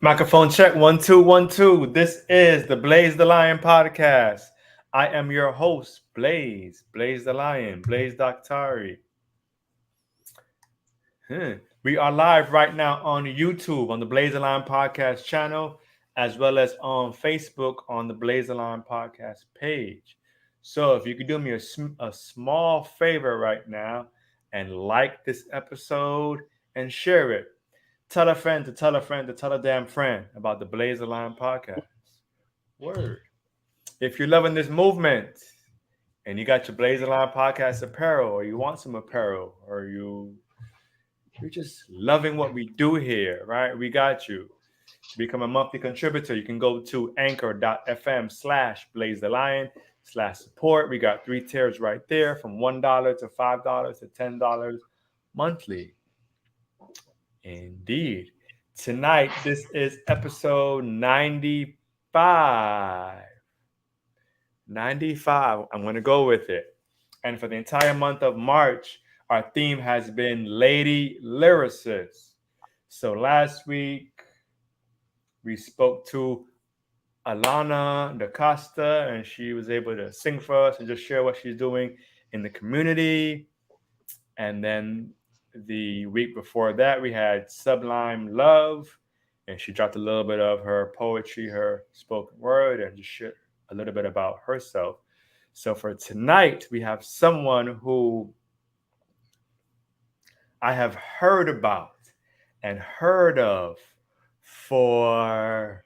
Microphone check 1 2 1 2. This is the Blaze the Lion podcast. I am your host, Blaze the Lion, Blaze Doctari. We are live right now on YouTube on the Blaze the Lion podcast channel, as well as on Facebook on the Blaze the Lion podcast page. So if you could do me a small favor right now and like this episode and share it. Tell a friend to tell a friend to tell a damn friend about the Blaze the Lion podcast. Word. If you're loving this movement and you got your Blaze the Lion podcast apparel, or you want some apparel, or you're just loving what we do here, right? We got you. To become a monthly contributor, you can go to anchor.fm/Blaze the Lion/support. We got 3 tiers right there from $1 to $5 to $10 monthly. Indeed. Tonight, this is episode 95. 95. I'm going to go with it. And for the entire month of March, our theme has been Lady Lyricists. So last week, we spoke to Alana DaCosta, and she was able to sing for us and just share what she's doing in the community. And then the week before that, we had Sublime Love, and she dropped a little bit of her poetry, her spoken word, and just shared a little bit about herself. So for tonight, we have someone who I have heard about and heard of for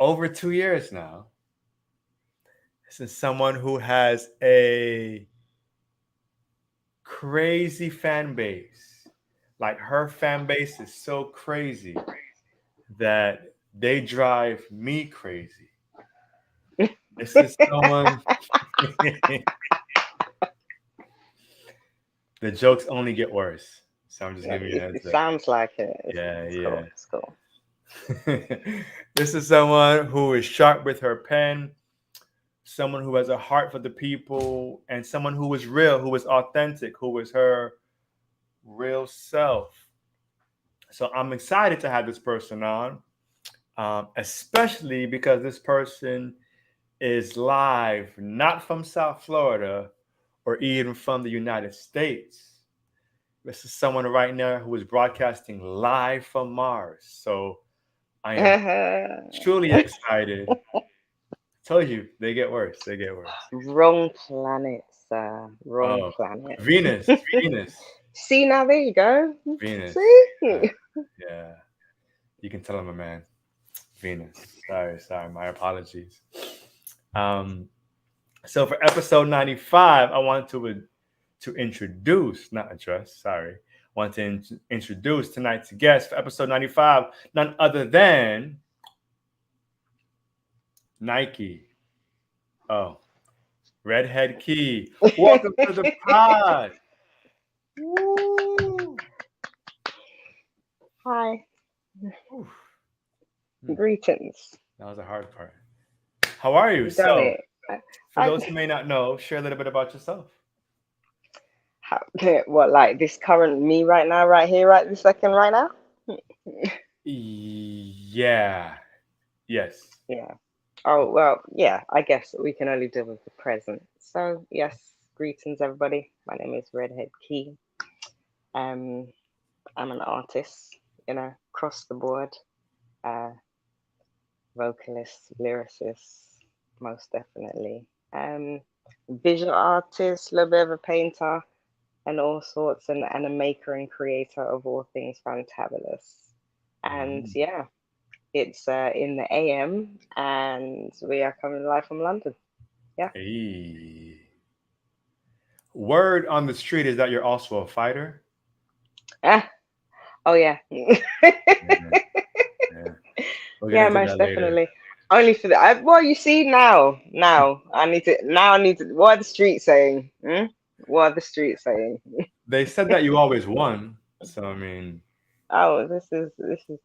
over 2 years now. This is someone who has a crazy fan base. Like, her fan base is so crazy that they drive me crazy. This is someone. The jokes only get worse. So I'm just giving you a heads It up. sounds like it. Yeah. It's cool. This is someone who is sharp with her pen, someone who has a heart for the people, and someone who is real, who is authentic, who is her real self. So I'm excited to have this person on, especially because this person is live, not from South Florida or even from the United States. This is someone right now who is broadcasting live from Mars. So I am truly excited. Told you, they get worse. They get worse. Wrong planet, sir. Wrong Oh, planet. Venus. See, now there you go. Venus. See? Yeah. You can tell I'm a man. Venus. Sorry. My apologies. So for episode 95, I want to introduce, not address, sorry. I want to introduce tonight's guest for episode 95, none other than Nike. Oh, Redhed Key. Welcome to the pod. Woo. Hi. Oof. Greetings. That was a hard part. How are you? You done So, it. for those who may not know, share a little bit about yourself. What, like this current me right now, right here, right this second, right now? Yeah. Yes. Yeah. Oh, well, yeah, I guess we can only deal with the present. So, yes, greetings, everybody. My name is Redhed Key. I'm an artist, across the board. Vocalist, lyricist, most definitely. Visual artist, a little bit of a painter, and all sorts, and a maker and creator of all things fantabulous. And yeah, it's in the AM, and we are coming live from London. Yeah. Hey. Word on the street is that you're also a fighter. Ah, oh yeah. Yeah. We'll get Yeah, into most that later. definitely. Only for the well, you see now I need to. What are the streets saying? What are the streets saying? They said that you always won. So, I mean, Oh, this is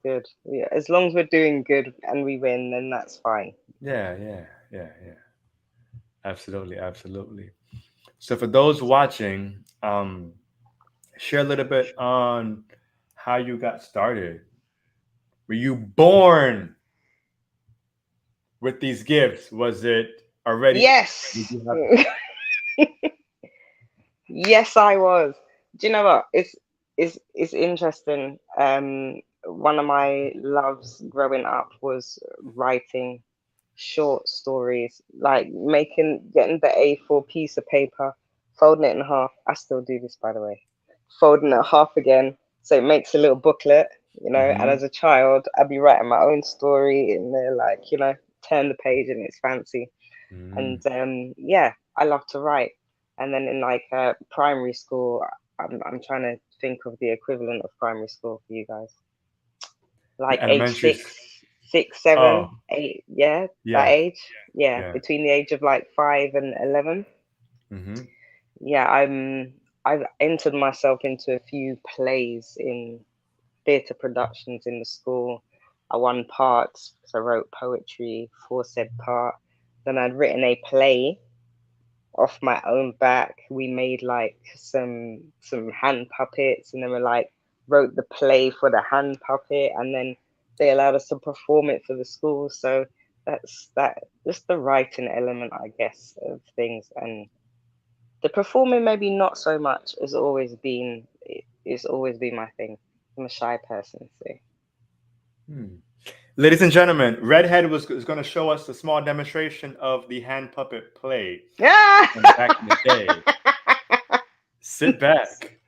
good. Yeah, as long as we're doing good and we win, then that's fine. yeah. Absolutely. So for those watching, share a little bit on how you got started Were you born with these gifts? Was it already? Did Yes. you have? Yes, I was. Do you know what? It's interesting. One of my loves growing up was writing short stories, like getting the A4 piece of paper, folding it in half. I still do this, by the way. Folding it half again, so it makes a little booklet, you know. And Hmm. as a child, I'd be writing my own story in there, like, turn the page and it's fancy. Hmm. And yeah, I love to write. And then in like primary school, I'm trying to think of the equivalent of primary school for you guys, The like age elementary. six, Oh, 7, 8, yeah, that yeah, age, yeah, yeah. between the age of like 5 and 11. Hmm. Yeah, I've entered myself into a few plays in theatre productions in the school. I won parts because I wrote poetry for said part. Then I'd written a play off my own back. We made like some hand puppets, and then we like wrote the play for the hand puppet, and then they allowed us to perform it for the school. So that's that. Just the writing element, I guess, of things, and the performing maybe not so much. It's always been my thing. I'm a shy person, so Hmm. Ladies and gentlemen, Redhead is going to show us a small demonstration of the hand puppet play yeah. from back in the day. Sit back.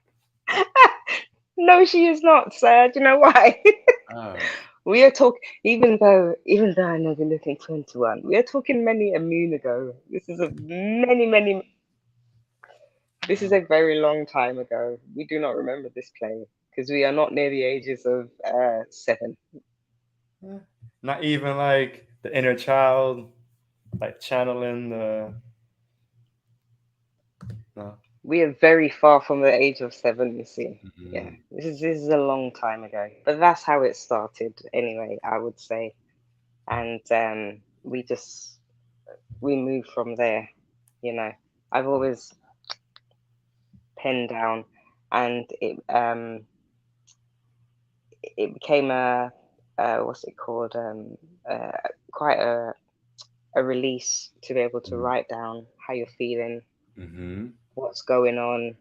No, she is not, sir. Do you know why? Oh. We are talking, even though I know we're looking 21, we are talking many a moon ago. This is Oh. a very long time ago. We do not remember this play because we are not near the ages of 7. Eh, not even like the inner child, like channeling the. No. We are very far from the age of 7, you see. Yeah, Mhm. this is a long time ago, but that's how it started anyway, I would say. And we moved from there, you know. I've always penned down, and it became what's it called, uh, quite a release to be able to write down how you're feeling, Mm-hmm. what's going on,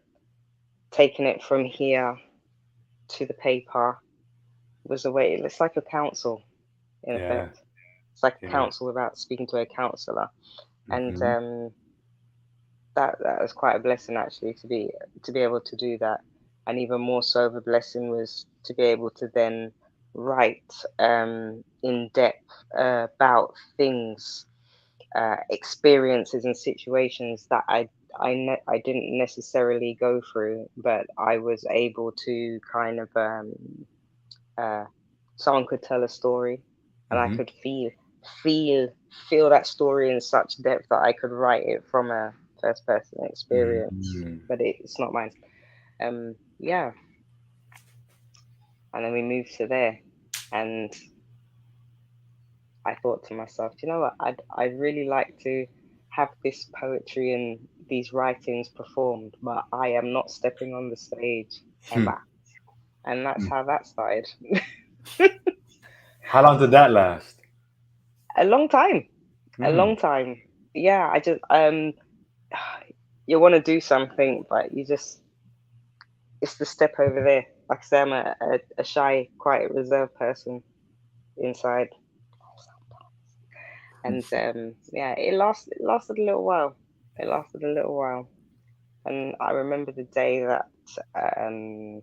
taking it from here to the paper was a way. It's like a counsel in Yeah, effect. It's like a it is. counsel without speaking to a counselor, and Mm-hmm. that was quite a blessing actually to be able to do that. And even more so of a blessing was to be able to then write in depth about things, experiences and situations that I didn't necessarily go through, but I was able to kind of uh, someone could tell a story, and I Mm-hmm. could feel feel that story in such depth that I could write it from a first person experience, Mm-hmm. but it's not mine. Yeah, and then we moved to there, and I thought to myself, do you know what? I'd really like to have this poetry and these writings performed, but I am not stepping on the stage Hmm. ever, and that's how that started. How long did that last? A long time, a Hmm. long time. Yeah, I just you want to do something, but it's the step over there. Like I say, I'm a shy, quite reserved person inside, and yeah, it lasted a little while. It lasted a little while, and I remember the day that um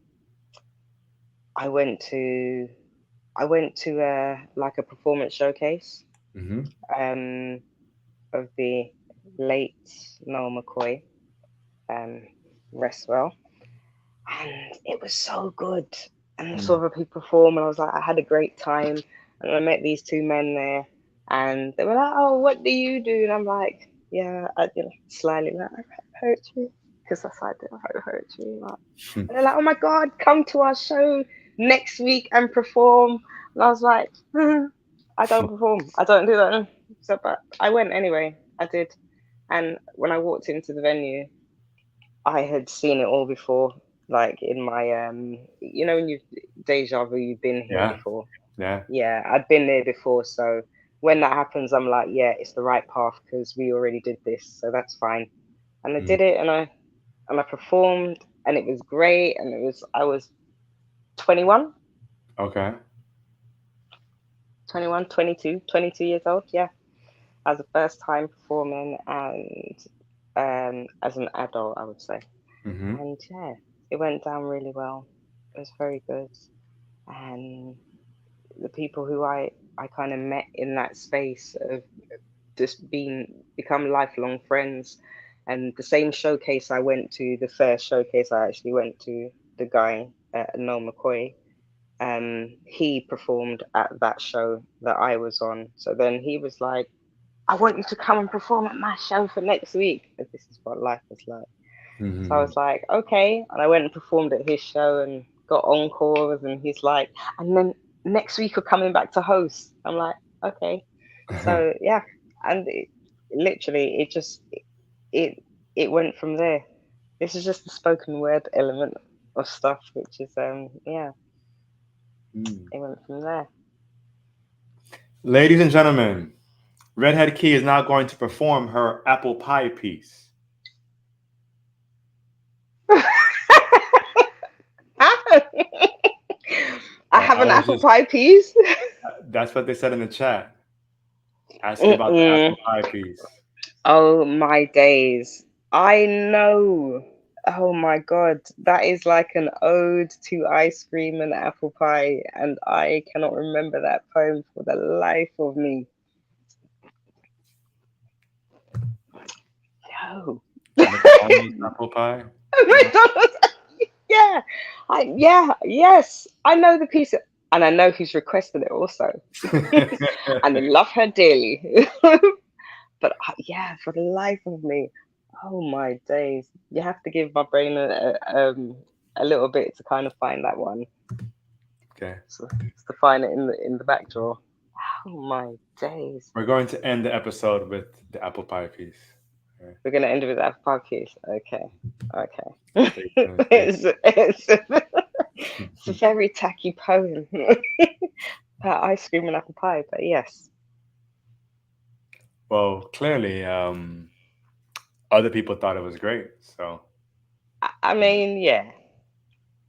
I went to I went to like a performance showcase Mm-hmm. um of the late Noel McCoy, um rest well, and it was so good. And I saw other people perform, and I was like, I had a great time. And I met these two men there, and they were like, "Oh, what do you do?" And I'm like, "Yeah, slyly like, I write poetry because that's what I do. I write poetry." Like, and they're like, "Oh my God, come to our show next week and perform." And I was like, "I don't perform. I don't do that." So, but I went anyway. I did, and when I walked into the venue, I had seen it all before, like in my when you deja vu, you've been here Yeah. before. Yeah. Yeah, I'd been there before, so when that happens, I'm like, yeah, it's the right path because we already did this, so that's fine. And I Mm. did it, and I performed, and it was great, and I was 21, Okay. 21, 22, 22 years old. Yeah, as a first time performing, and as an adult, I would say. Mm-hmm. And yeah, it went down really well. It was very good, and the people who I kind of met in that space of just been become lifelong friends. And the same showcase I went to, the first showcase I actually went to, the guy Noel McCoy, he performed at that show that I was on. So then he was like, I want you to come and perform at my show for next week. 'Cause this is what life is like. So I Mm-hmm. was like, okay. And I went and performed at his show and got encores. And he's like, and then next week you're coming back to host. I'm like, okay. So yeah. And literally, it it went from there. This is just the spoken word element of stuff, which is yeah, Mm. it went from there. Ladies and gentlemen, Redhead Key is now going to perform her apple pie piece. I have I an was apple just pie piece. that's what they said in the chat. Asking about the Mm-mm. apple pie piece. Oh my days. I know. Oh my God. That is like an ode to ice cream and apple pie, and I cannot remember that poem for the life of me. No. McDonald's apple pie. No. McDonald's. Yeah. Yes. I know the piece, and I know who's requested it also. And I love her dearly. But yeah, for the life of me, oh my days, you have to give my brain a little bit to kind of find that one, Okay. so, to find it in the back drawer. Oh my days, We're going to end the episode with the apple pie piece. Okay. we're gonna end with that podcast. Okay, okay. Stay tuned. Stay It's a tuned. very tacky poem about ice cream and apple pie, but yes, Well, clearly, other people thought it was great. So, I mean, yeah,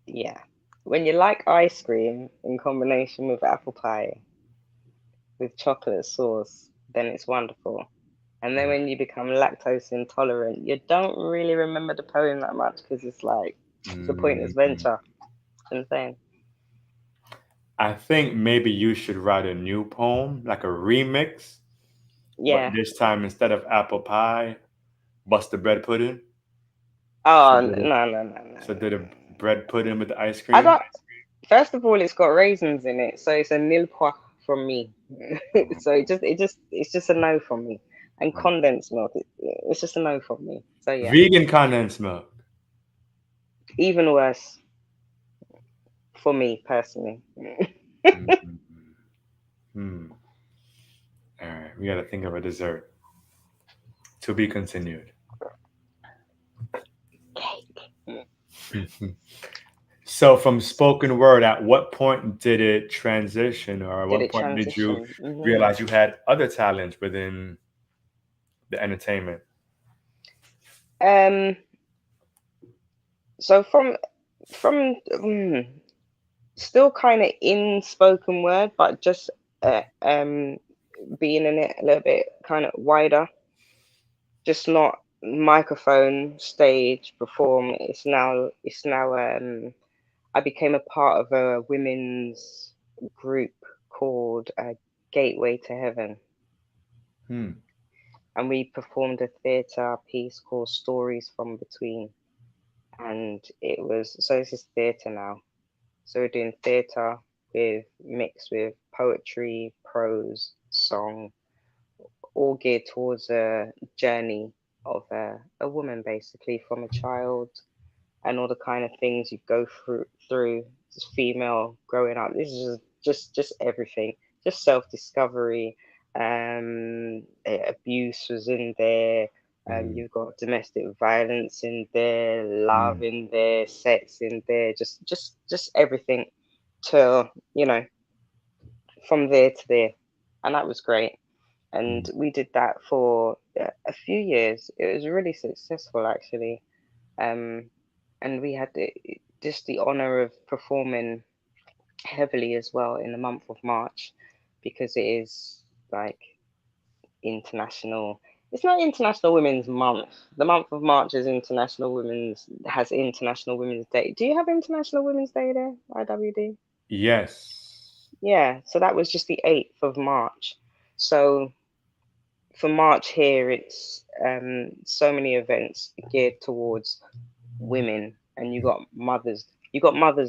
yeah. When you like ice cream in combination with apple pie with chocolate sauce, then it's wonderful. And then mhm. when you become lactose intolerant, you don't really remember the poem that much because it's like it's a pointless Mhm. venture. It's insane. I think maybe you should write a new poem, like a remix, but Yeah. this time instead of apple pie, bust the bread pudding. So Oh did a, no no no no so no did a no. bread pudding with the ice I cream. don't. First of all, it's got raisins in it, so it's a nil point from me. So it's just a no from me. And condensed milk, it's just a no from me. So yeah, Vegan condensed milk. even worse for me personally. Mhm. Hmm. All right, we got to think of a dessert to be continued. Cake. So, from spoken word, at what point did it transition, or at Did what it point did you transition? realize you had other talents within the entertainment? Um. So from still kind of in spoken word, but just being in it a little bit kind of wider, just not microphone, stage, perform. It's now I became a part of a women's group called Gateway to Heaven, Hmm. and we performed a theatre piece called Stories from Between, and it was so this is theatre now. So we're doing theatre with mixed with poetry, prose, song, all geared towards a journey of a woman, basically from a child and all the kind of things you go through as female growing up. This is just everything, just self discovery. Abuse was in there. Hmm. You've got domestic violence in there, Hmm. love in there, sex in there, just everything to from there to there, and that was great. And Mm. we did that for a few years. It was really successful, actually. Um, and we had just the honor of performing heavily as well in the month of March, because it is like international. It's not International Women's Month. The month of March is International Women's Day. Do you have International Women's Day there, IWD? Yes. Yeah, so that was just the 8th of March. So for March here, it's so many events geared towards women, and you got Mother's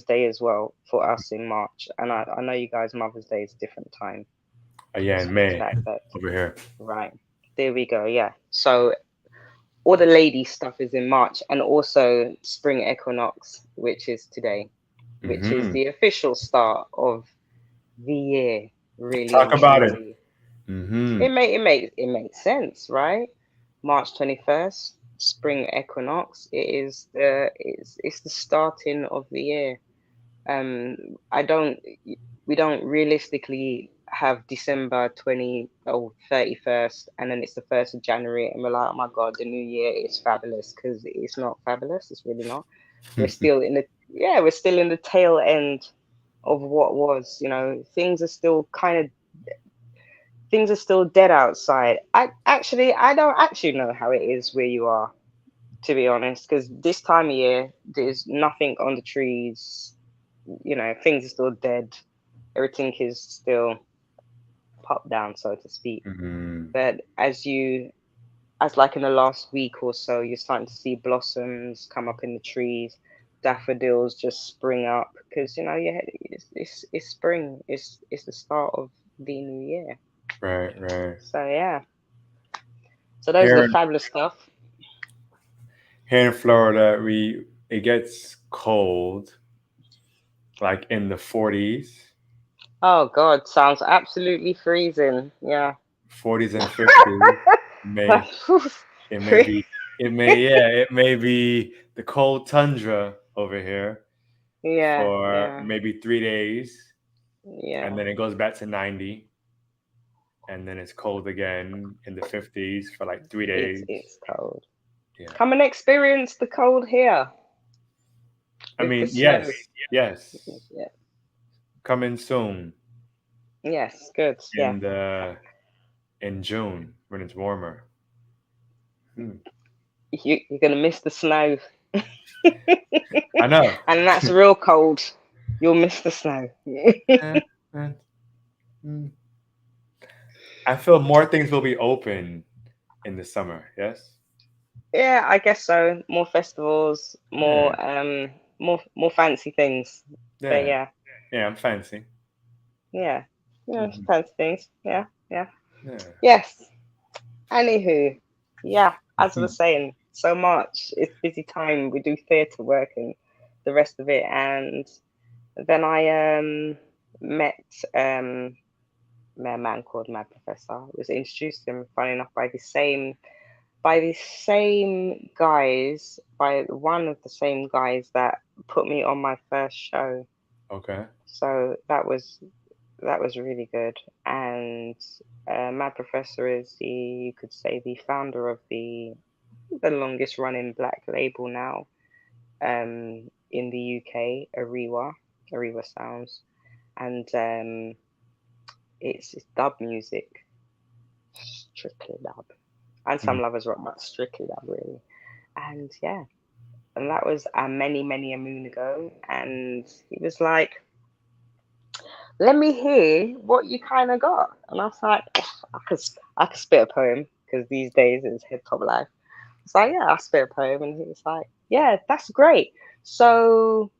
Day as well for us in March, and I know you guys Mother's Day is a different time. Yeah, in May That over here. right. There we go. Yeah. So all the lady stuff is in March, and also spring equinox, which is today, which is Hmm. the official start of the year, really Talk and about it. truly. Hmm. It makes sense, right? March 21st, spring equinox. It's the starting of the year. I don't We don't realistically have December 20 or 31st, and then it's the 1st of January, and we're like, oh my God, the new year is fabulous, because it's not fabulous. It's really not. We're still in the tail end of what was. Things are still dead outside. I don't actually know how it is where you are, to be honest, because this time of year there's nothing on the trees. Things are still dead. Everything is still popped down, so to speak. Hmm. But as like in the last week or so, you're starting to see blossoms come up in the trees, daffodils just spring up, because it's spring. It's the start of the new year. Right, right. So yeah, so those are the Here, fabulous stuff. here in Florida, we it gets cold, like in the 40s, Oh God, sounds absolutely freezing. Yeah. 40s and 50s. May it may be it may be the cold tundra over here Yeah, for yeah, maybe 3 days, and yeah. then it goes back to 90, and then it's cold again in the 50s for like three It's days. it's cold. Yeah. Come and experience the cold here I with the mean, snow. yes, yes. Yeah. Coming soon Yes, good. Yeah. in the in June when it's warmer. Hmm. You're gonna miss the snow. I know. And that's real cold. You'll miss the snow. Eh, eh, mm. I feel more things will be open in the summer. Yes. Yeah, I guess so. More festivals, Yeah. more fancy things. But Yeah. yeah, Yeah. I'm fancy. yeah, yeah, Mhm. fancy things. Yeah, yeah. Yeah. Yes. Anywho, yeah, as I Mhm. was saying, so much. It's busy time. We do theatre work and the rest of it. And then I met um met a man called Mad Professor. I was introduced to him, funny enough, by one of the same guys that put me on my first show. Okay. So that was really good. And Mad Professor is you could say, the founder of the longest running black label now in the UK, Ariwa Sounds, and it's dub music, strictly dub, and Mm. some lovers rock, but strictly dub really. And yeah, and that was many many a moon ago, and he was like, let me hear what you kind of got. And I was like, I could spit a poem, because these days it's hip hop life. It's like, yeah, I spit a poem. And he was like, yeah, that's great. So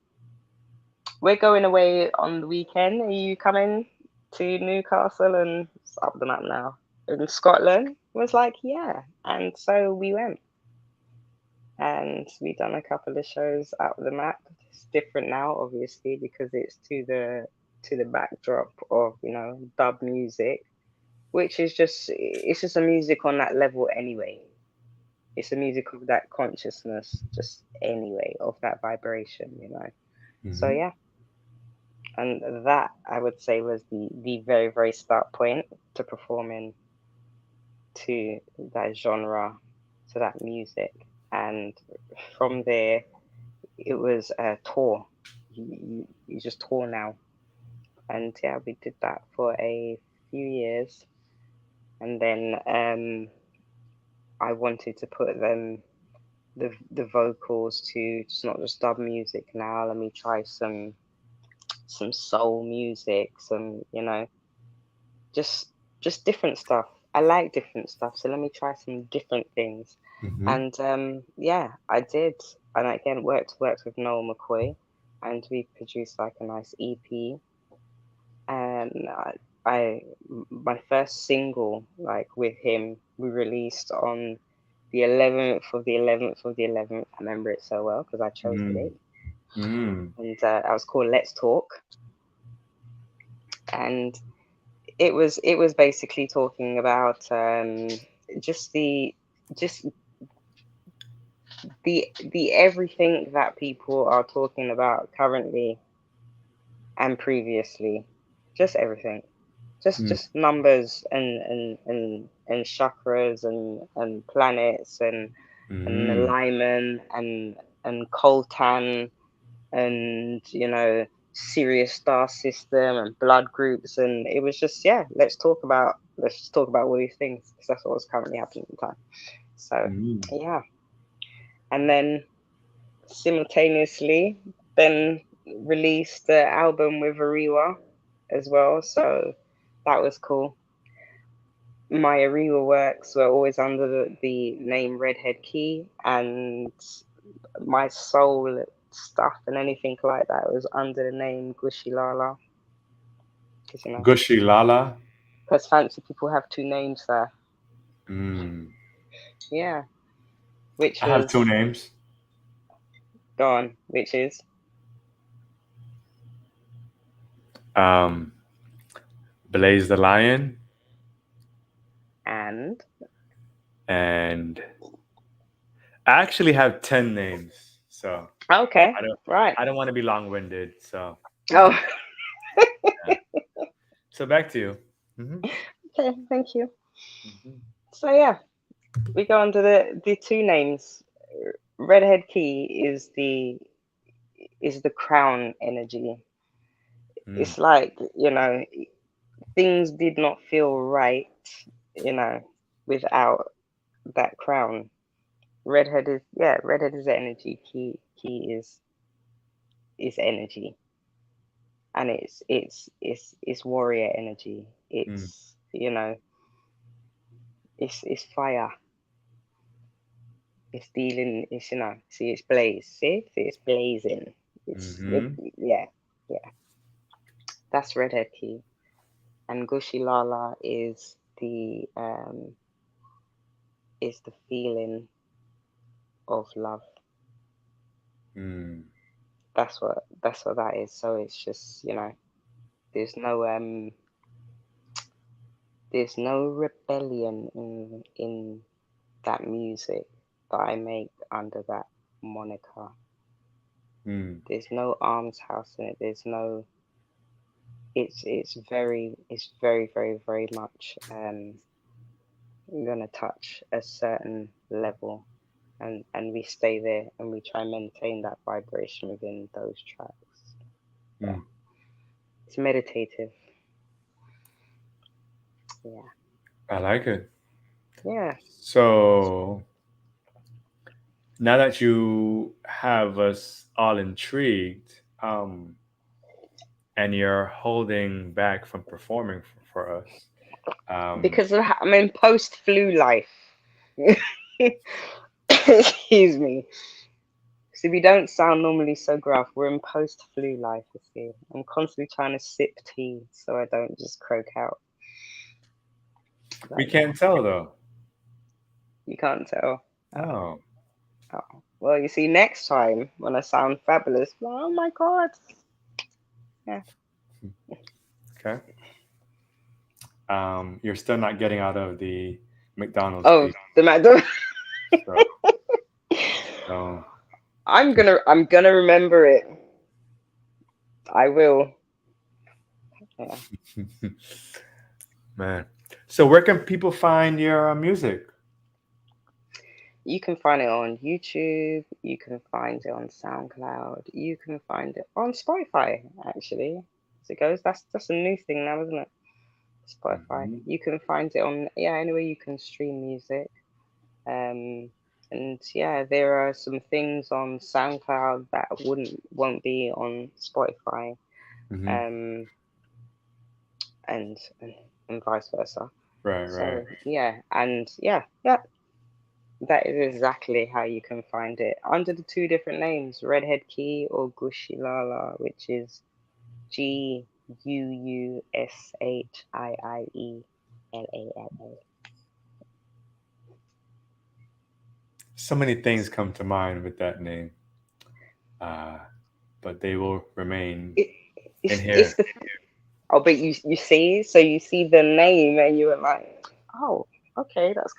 we're going away on the weekend. Are you coming to Newcastle? And it's up the map now. In Scotland? I was like, yeah. And so we went. And we done a couple of shows out of the map. It's different now, obviously, because it's to the backdrop of dub music, which is just a music on that level anyway. It's a music of that consciousness, just anyway, of that vibration. So Hmm. yeah, And that I would say was the very, very start point to performing to that genre, to that music. And from there, it was a tour. You just tour now. And yeah, we did that for a few years. And then I wanted to put the vocals to it's not just dub music now. Let me try some soul music, some just just different stuff. I like different stuff, so let me try some different things. Mm-hmm. And yeah, I did. And I again worked with Noel McCoy, and we produced like a nice EP. And I my first single like with him we released on the 11th of the 11th of the 11th. I remember it so well because I chose the Mm. date, Mm. and I was called Let's Talk, and it was basically talking about just the just the everything that people are talking about currently and previously, just everything, Mm. just numbers and chakras and planets and Mm. alignment and coltan and Sirius star system and blood groups. And it was just, yeah, let's talk about all these things because that's what was currently happening at the time. So Mm. yeah. And then simultaneously then released the album with Ariwa as well, so that was cool. My Ariwa works were always under the name Redhed Key, and my soul stuff and anything like that was under the name Gushi Lala, because Gushy Lala. because fancy people have two names there. Mm. Yeah, which I have two was names. gone, which is Um, Blaze the Lion and and I actually have 10 names, so okay, I don't right. I don't want to be long-winded. So Oh, yeah. So back to you. Hmm. okay, thank you. Hmm. So yeah, we go on to the two names. Redhead Key is the crown energy. Mm. It's like, things did not feel right, you know, without that crown. Redhead is energy. Key is energy. And it's warrior energy. Mm. It's fire. It's dealing, see, it's blaze. See, it's blazing. Hmm. Yeah, yeah. That's Redhead Key. And Gushi Lala is the feeling of love. Mm. That's what that is. So it's just, there's no there's no rebellion in that music that I make under that moniker. Mm. There's no arms house in it. There's no it's very, very, very much gonna touch a certain level, and we stay there and we try and maintain that vibration within those tracks. Yeah, Mm. it's meditative. Yeah, I like it. yeah. So now that you have us all intrigued, and you're holding back from performing for us, um, Because I'm in post flu life. Excuse me. See, we don't sound normally so gruff. We're in post flu life, you see. I'm constantly trying to sip tea so I don't just croak out. we But yeah, can't tell though. you can't tell. Oh, Oh, oh. Well, you see, next time when I sound fabulous, oh my god. Yeah. okay. You're still not getting out of the McDonald's Oh, piece. the McDonald's. So, so I'm gonna remember it. I will. Yeah. Man. So where can people find your music? You can find it on YouTube. You can find it on SoundCloud. You can find it on Spotify, actually. As it goes, that's a new thing now, isn't it? Spotify. Mhm. You can find it on, yeah, anywhere you can stream music. Um, and yeah, there are some things on SoundCloud that won't be on Spotify. Mhm. Um, and and vice versa. Right, right. So yeah, and yeah, that is exactly how you can find it under the two different names, Redhead Key or Gushilala, which is GuushieLalla. So many things come to mind with that name, uh, but they will remain It, in it's here. the oh, but you see, so you see the name and you were like, oh, okay, that's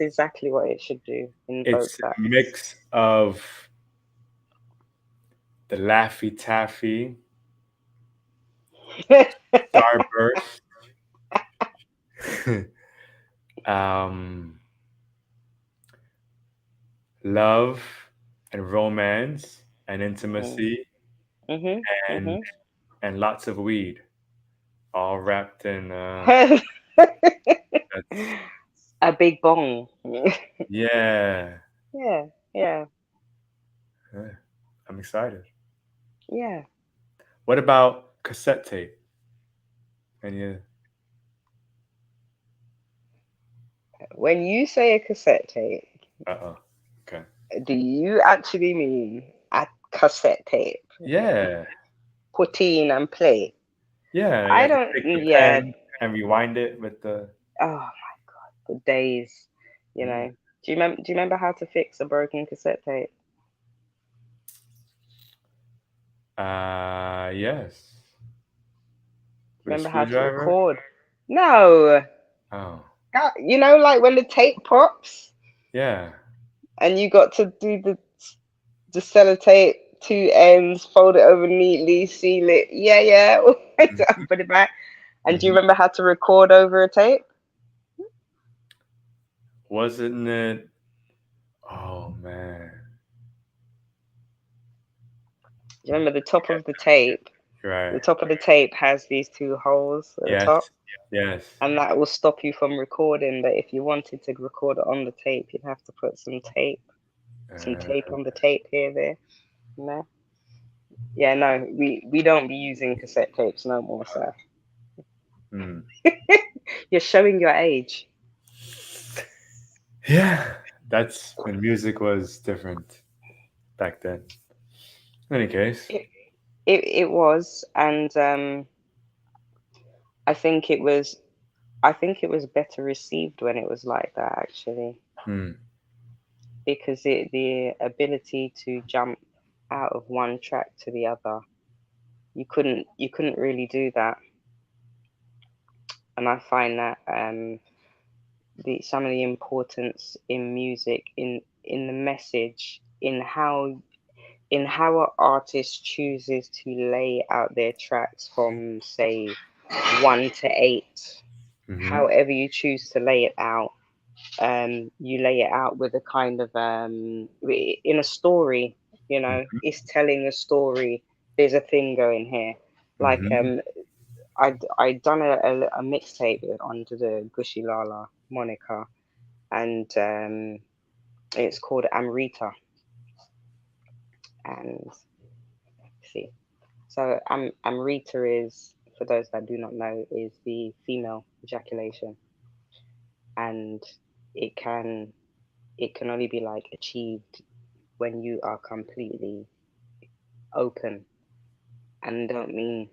exactly what it should do. Invoke It's a that. mix of the Laffy Taffy, Starburst, um, love and romance and Mm. intimacy Mhm. and Mhm. and lots of weed, all wrapped in. That's A big bong. yeah. Yeah. Yeah. Yeah. I'm excited. Yeah. What about cassette tape? Any? When you say a cassette tape, Uh-oh. Okay. do you actually mean a cassette tape? Yeah. Put in and play? Yeah. You I have to don't. take the Yeah. pen and rewind it with the. Oh, the days. You Yeah. know. Do you remember how to fix a broken cassette tape? Yes. With a Remember how to screwdriver. record? No. Oh. Like when the tape pops Yeah. and you got to do the sellotape, two ends, fold it over neatly, seal it. Yeah, yeah. Mhm. Put it back. And do you Mhm. remember how to record over a tape? Wasn't it? Oh man. Do you remember the top of the tape? You're The right. top of the tape has these two holes at the Yes. top, Yes. and that will stop you from recording. But if you wanted to record it on the tape, you'd have to put some tape Uh, on the tape here, there. No. Yeah, no, we don't be using cassette tapes no more, sir. hmm. You're showing your age. Yeah. That's when music was different back then. In any case. It it was, and I think it was I think it was better received when it was like that, actually, Hmm. because the ability to jump out of one track to the other, you couldn't really do that, and I find that the some of the importance in music, in the message, in how an artist chooses to lay out their tracks from, say, 1 to 8, Mm-hmm. however you choose to lay it out. You lay it out with a kind of in a story. It's telling a story. There's a thing going here. Like Mm-hmm. I done a mixtape under the Gushy Lala moniker, and it's called Amrita. And see, so Amrita is, for those that do not know, is the female ejaculation, and it can it can only be like achieved when you are completely open, and don't mean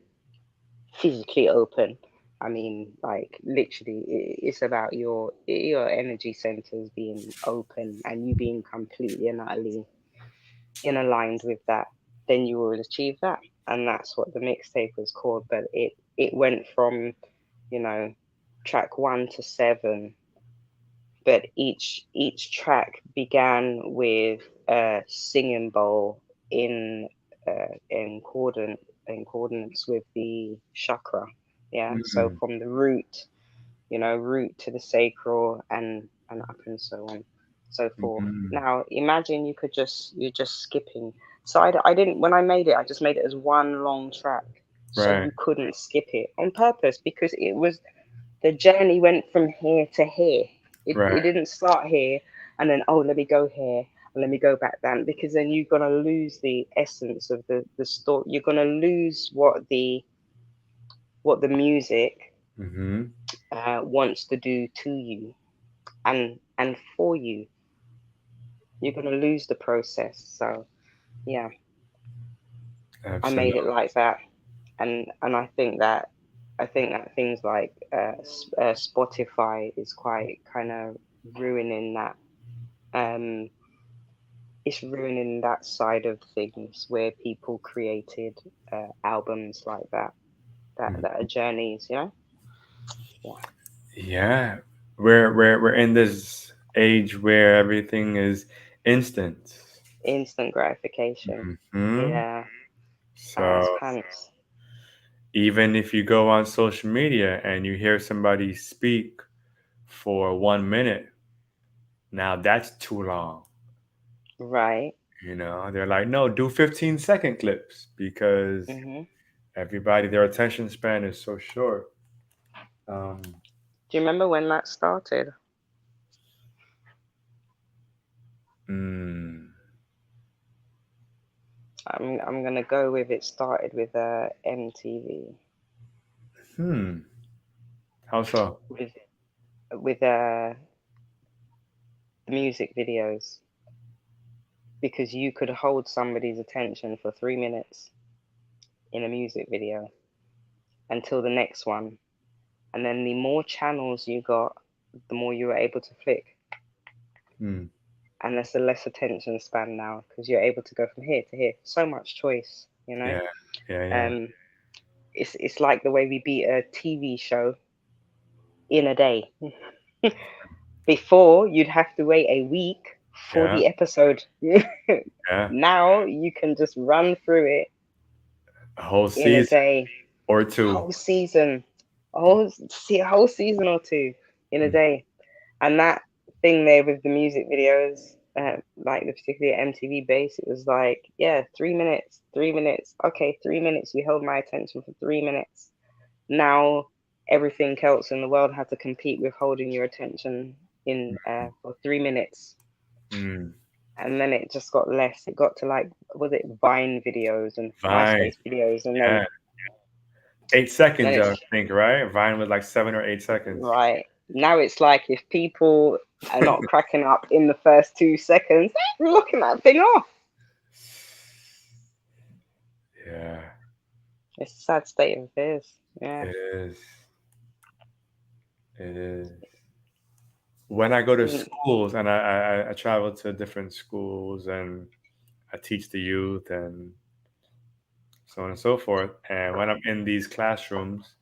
physically open. I mean, like, literally, it's about your energy centers being open and you being completely and utterly in aligned with that. Then you will achieve that, and that's what the mixtape was called. But it went from, you know track 1 to 7, but each track began with a singing bowl in concordant. in accordance with the chakra. Yeah, so Mm, from the root, root to the sacral, and up and so on, so forth. mm, Now, imagine you're just skipping. So I didn't when I made it, I just made it as one long track, so right, you couldn't skip it on purpose because it was the journey went from here to here. It right. didn't start here and then, oh, let me go here and let me go back then, because then you're gonna lose the essence of the story. You're gonna lose what the music Mm-hmm. wants to do to you and for you. You're gonna lose the process. So yeah, I Absolutely. made it like that, and I think that things like Spotify is quite kind of ruining that. Um, it's ruining that side of things where people created albums like that, Mm. that are journeys. Yeah, Yeah, we're in this age where everything is instant. instant gratification. Hmm. Yeah, So fast pants. even if you go on social media and you hear somebody speak for 1 minute, now that's too long. Right. They're like, no, do 15-second clips because Hmm. everybody, their attention span is so short. Um, Do you remember when that started? mm, I'm gonna go with it started with MTV, hmm. How so? with the music videos, because you could hold somebody's attention for 3 minutes in a music video until the next one, and then the more channels you got, the more you were able to flick, Hmm. and there's a less attention span now because you're able to go from here to here. So much choice, Yeah, yeah, yeah. Um, it's like the way we beat a TV show in a day. Before, you'd have to wait a week for Yeah, the episode. yeah. Now you can just run through it A whole in a season day, or a two. whole season, a whole season or two in a Mm, day. And that thing there with the music videos, like the particularly MTV base, it was like, yeah, 3 minutes, 3 minutes. Okay, 3 minutes. You held my attention for 3 minutes. Now everything else in the world had to compete with holding your attention in for 3 minutes, mm. and then it just got less. It got to like, was it Vine videos and Vine, MySpace videos, and yeah. 8 seconds, then I it's think, right? Vine was like 7 or 8 seconds. right now. It's like if people are not cracking up in the first 2 seconds, they're looking that thing off. Yeah, It's a sad state of affairs. Yeah. it is. It is. When I go to Mm, schools and I travel to different schools and I teach the youth and so on and so forth. And when I'm in these classrooms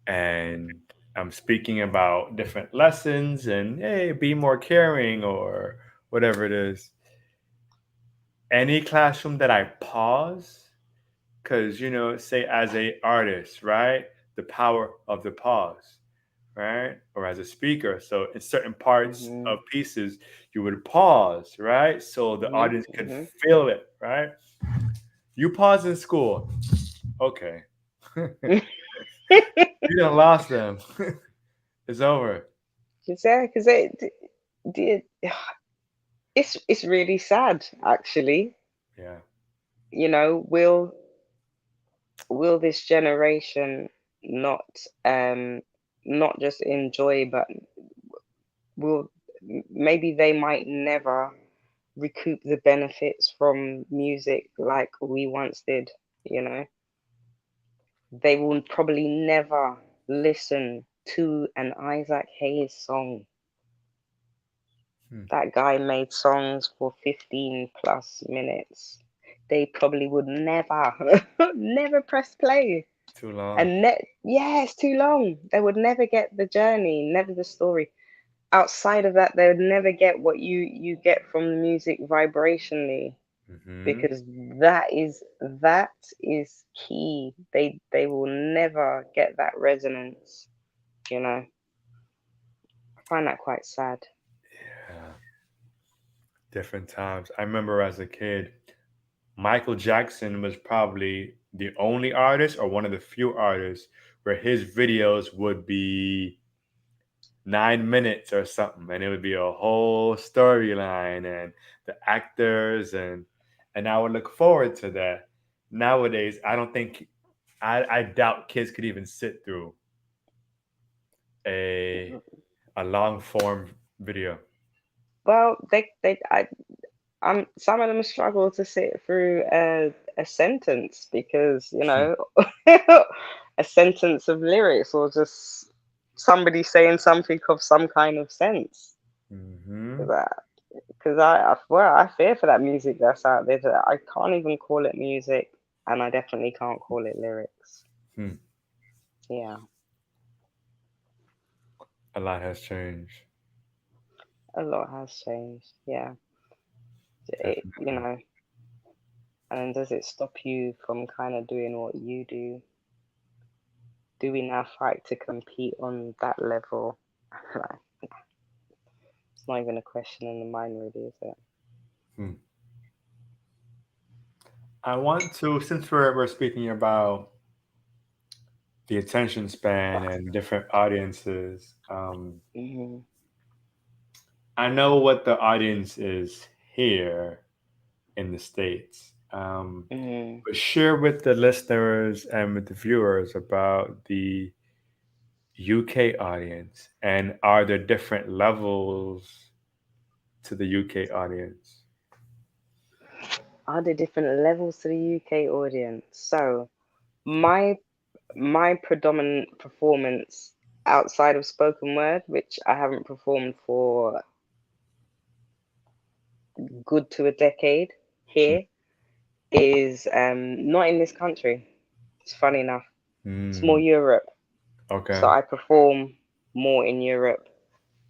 and I'm speaking about different lessons and hey, be more caring or whatever it is, any classroom that I pause, because say as a artist, right, the power of the pause, right, or as a speaker, so in certain parts mhm. of pieces you would pause, right, so the Mhm. audience could Mhm. feel it, right. You pause in school, okay. You done lost them. It's over. Because it's really sad, actually. Yeah. You know, will this generation not um not just enjoy, but will maybe they might never recoup the benefits from music like we once did, you know? They will probably never listen to an Isaac Hayes song. Hmm. That guy made songs for 15 plus minutes. They probably would never, never press play. Too long. And yeah, it's too long. They would never get the journey, never the story. Outside of that, they would never get what you get from the music vibrationally. Mm-hmm. because that is key. They will never get that resonance, you know. I find that quite sad. Yeah, different times. I remember as a kid, Michael Jackson was probably the only artist or one of the few artists where his videos would be 9 minutes or something, and it would be a whole storyline and the actors and I would look forward to that. Nowadays, I don't think I doubt kids could even sit through a a long form video. Well, some of them struggle to sit through a sentence because, a sentence of lyrics or just somebody saying something of some kind of sense. Mm-hmm. Because I fear for that music that's out there. That I can't even call it music, and I definitely can't call it lyrics. Hmm. Yeah, A lot has changed. a lot has changed. Yeah, you Definitely. know, and does it stop you from kind of doing what you do? Do we now fight to compete on that level? Like, it's not even a question in the mind, really, is it? Hmm. I want to, since we're speaking about the attention span and different audiences, Hmm. I know what the audience is here in the States. Hmm. But share with the listeners and with the viewers about the UK audience and are there different levels to the UK audience? Are there different levels to the UK audience? So my my predominant performance outside of spoken word, which I haven't performed for good to a decade here, is not in this country. It's funny enough. It's more Mm, Europe. So okay. I perform more in Europe.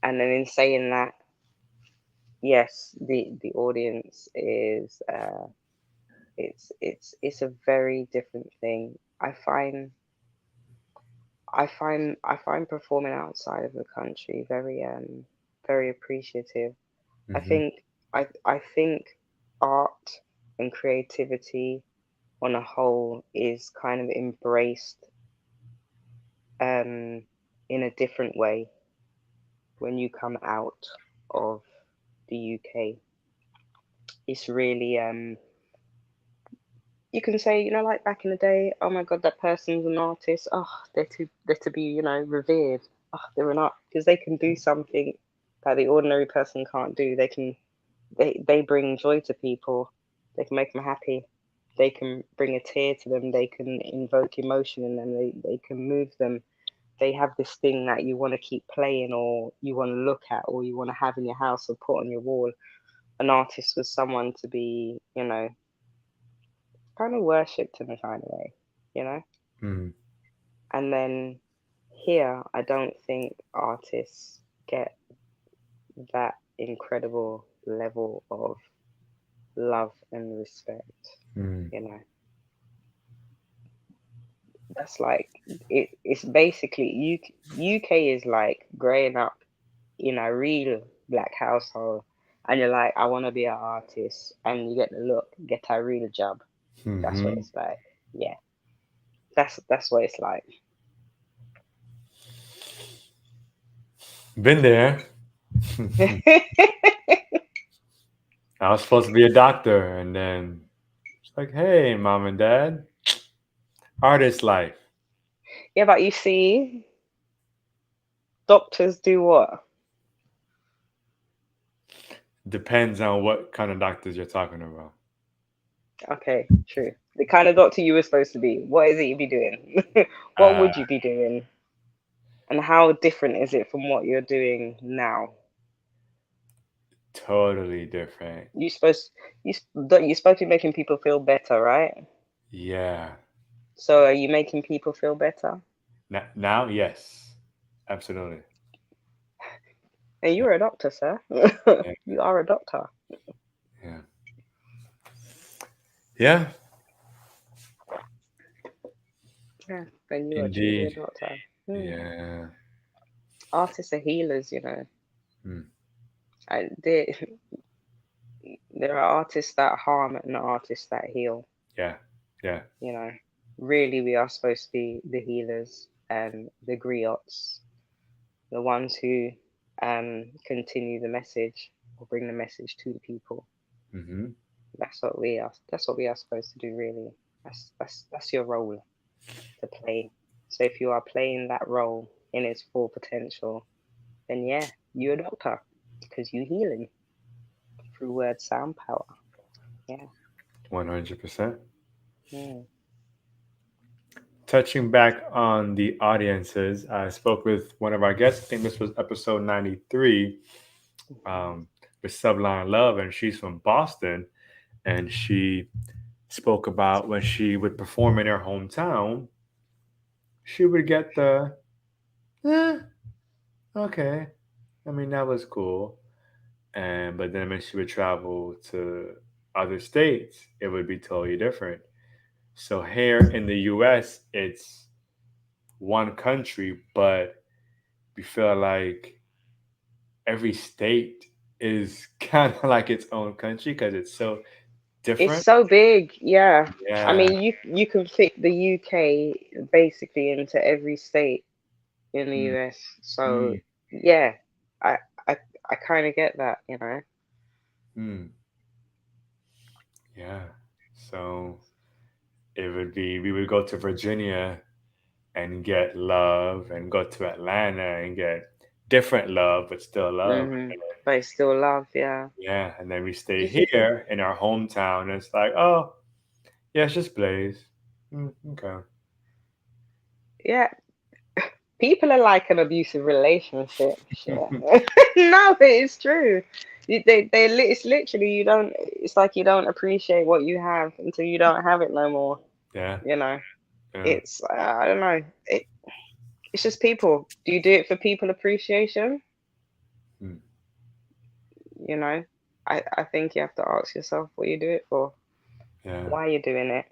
And then in saying that, yes, the audience is it's a very different thing. I find performing outside of the country very appreciative. I Hmm. think I think art and creativity on a whole is kind of embraced um in a different way when you come out of the UK. It's really you can say, like back in the day, oh my God, that person's an artist. Oh, they're to be, revered. Oh, they're an art because they can do something that the ordinary person can't do. They bring joy to people. They can make them happy. They can bring a tear to them. They can invoke emotion in them. They can move them. They have this thing that you want to keep playing or you want to look at or you want to have in your house or put on your wall. An artist was someone to be, kind of worshipped in a kind of way, you know? Mm, And then here, I don't think artists get that incredible level of love and respect, mm, you know? That's like, it's basically, UK is like growing up in a real black household, and you're like, I want to be an artist, and you get the look, get a real job. That's what hmm. it's like. Yeah, that's what it's like. Been there. I was supposed to be a doctor, and then it's like, hey, mom and dad, artist life Yeah, but you see, doctors do what? depends on what kind of doctors you're talking about. Okay, true. The kind of doctor you were supposed to be. What is it you be doing? What Uh, would you be doing? And how different is it from what you're doing now? totally different. You supposed you're supposed to be making people feel better, right? Yeah. So are you making people feel better? Now, yes, absolutely. And Yeah, you're a doctor, sir. yeah, You are a doctor. yeah. Yeah, Yeah, then you are truly a indeed. doctor. Hmm. Yeah. Artists are healers, you know. Mm. There, there are artists that harm and artists that heal. Yeah. Yeah. You know, really, we are supposed to be the healers and the griots, the ones who continue the message or bring the message to the people. Mm-hmm. That's what we are. That's what we are supposed to do. Really, that's your role to play. So if you are playing that role in its full potential, then yeah, you're a doctor because you healing through word sound power. Yeah. 100%. Mm. Touching back on the audiences, I spoke with one of our guests. I think this was episode 93, Mhm. um, with Sublime Love, and she's from Boston. And she spoke about when she would perform in her hometown, she would get the, eh, okay. I mean, that was cool. And but then when she would travel to other states, it would be totally different. So here in the US, it's one country, but we feel like every state is kind of like its own country because it's so It's different. so big, yeah. I Yeah. mean, you can fit the UK basically into every state in the Mm, US. So mm, yeah, I I I kind of get that, you know. mm. Yeah. So it would be, we would go to Virginia and get love, and go to Atlanta and get different love, but still love. But it's still love, yeah. Yeah. And then we stay This is the here in our hometown, and it's like, oh, yeah, it's just Blaze. Okay. yeah. People are like an abusive relationship. Shit. No, it's true. It's literally you don't. It's like you don't appreciate what you have until you don't have it no more. Yeah. You know. Yeah. It's I don't know. It's just people. Do you do it for people appreciation? Mm, You know. I think you have to ask yourself what you do it for. yeah. Why are you doing it?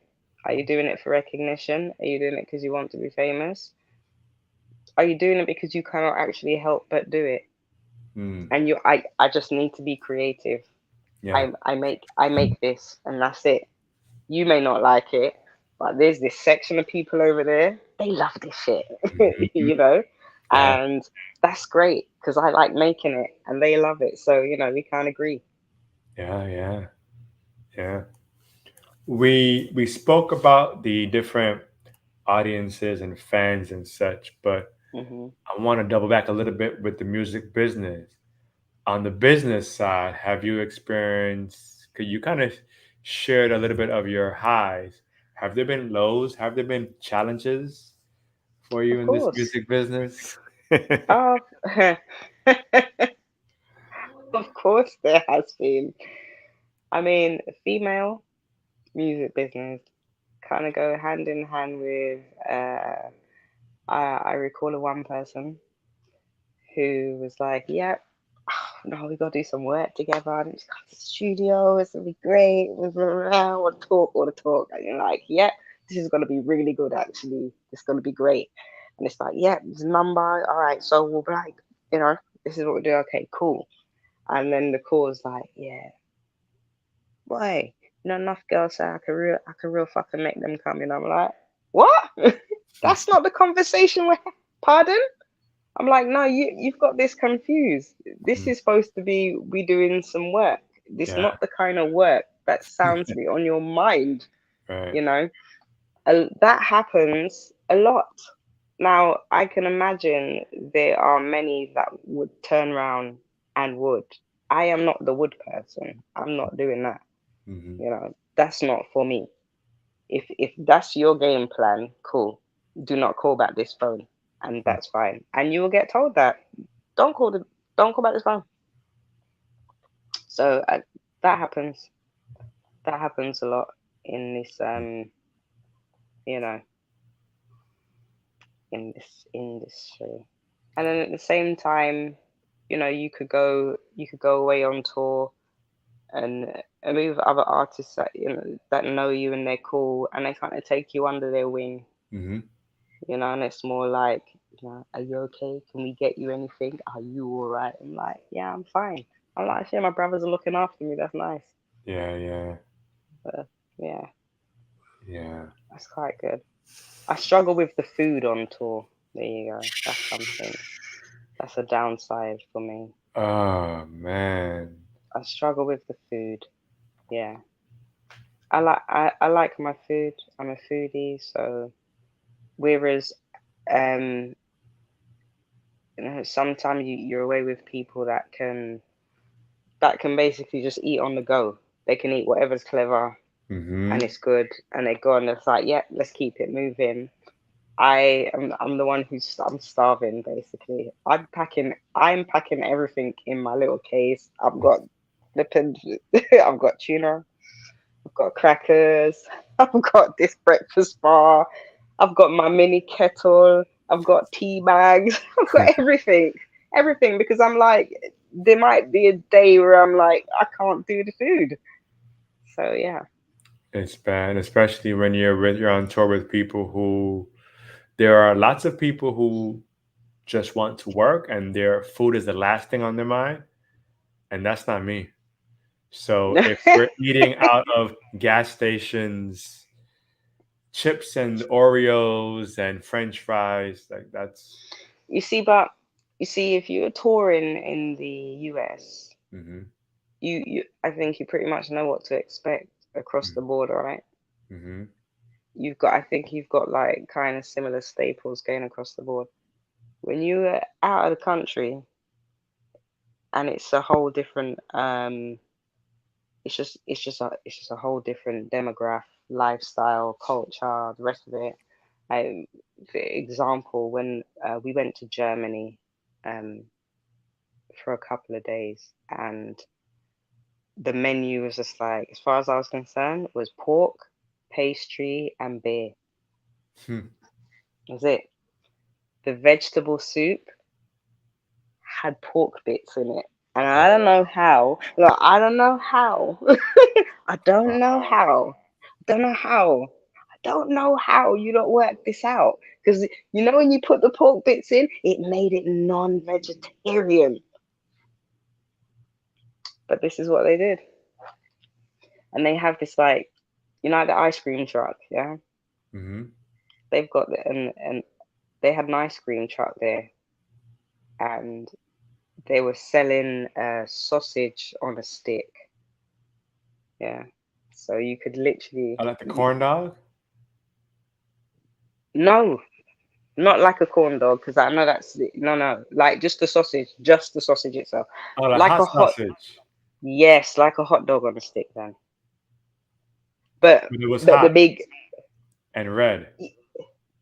Are you doing it for recognition? Are you doing it because you want to be famous? Are you doing it because you cannot actually help but do it? Mm, And I just need to be creative. yeah. I make this and that's it. You may not like it, but there's this section of people over there, they love this shit. Mhm. You know? Yeah. And that's great because I like making it and they love it. So, we can't agree. Yeah. Yeah. Yeah. We spoke about the different audiences and fans and such, but Hmm. I want to double back a little bit with the music business. On the business side, have you experienced? Could you kind of shared a little bit of your highs? Have there been lows? Have there been challenges for you Of in this course. music business? Oh, of course there has been. I mean, female music business kind of go hand in hand with. I recall a one person who was like, "Yep, no, we gotta do some work together. And just come to the studio. It's gonna be great. Blah, blah, blah, all the talk, all the talk." And you're like, "Yeah, this is gonna be really good. Actually, it's gonna be great." And it's like, "Yeah, this number. All right, so we'll be like, this is what we do. Okay, cool." And then the call is like, "Yeah, boy, enough girls say I can real fucking make them come." And I'm like, "What? That's not the conversation we're. Pardon?" I'm like, "No, you've got this confused. This Mm, is supposed to be we doing some work. This yeah, not the kind of work that sounds to be on your mind, right. you know." That happens a lot. Now, I can imagine there are many that would turn around and would. I am not the wood person. I'm not doing that. Hmm. That's not for me. If that's your game plan, cool. Do not call back this phone, and that's fine. And you will get told that don't call the don't call back this phone. So that happens. That happens a lot in this you know in this industry. And then at the same time, you could go away on tour and with other artists that that know you and they're cool and they kind of take you under their wing, Mm-hmm. and it's more like, are you okay? Can we get you anything? Are you all right? I'm like, yeah, I'm fine. I'm like, shit, my brothers are looking after me. That's nice. Yeah, yeah, But yeah, yeah. that's quite good. I struggle with the food on tour. There you go. That's something. That's a downside for me. Oh man. I struggle with the food. Yeah. I like my food. I'm a foodie, so whereas um sometimes you're away with people that can basically just eat on the go. They can eat whatever's clever Mm-hmm. and it's good and they go and it's like, yeah, let's keep it moving. I'm the one I'm starving basically. I'm packing everything in my little case. I've got flipping I've got tuna, I've got crackers, I've got this breakfast bar, I've got my mini kettle, I've got tea bags, I've got everything. Everything because I'm like there might be a day where I'm like I can't do the food. So yeah. It's bad, especially when you're on tour with people who there are lots of people who just want to work and their food is the last thing on their mind, and that's not me. So if we're eating out of gas stations, chips and Oreos and French fries, like that's. but you see, if you're touring in the US, Mm-hmm, you I think you pretty much know what to expect across the border, right? mm-hmm, I think you've got like kind of similar staples going across the board. When you're out of the country and it's a whole different it's just a whole different demographic, lifestyle, culture, the rest of it. For example, when we went to Germany um for a couple of days and the menu was just like, as far as I was concerned, was pork, pastry, and beer. hmm. That's it. The vegetable soup had pork bits in it. And I don't know how. Look, I don't know how. I don't know Wow. how. Don't know how. I don't know how you don't work this out. Because when you put the pork bits in, it made it non-vegetarian. But this is what they did. And they have this like, the ice cream truck, yeah? Mm-hmm. They've got the, and they had an ice cream truck there, and they were selling sausage on a stick. Yeah, so you could literally I like the corn dog. no, not like a corn dog because I know no, like just the sausage itself, Oh, the like hot a hot sausage, yes, like a hot dog on a stick then, but but it was but the hot big and red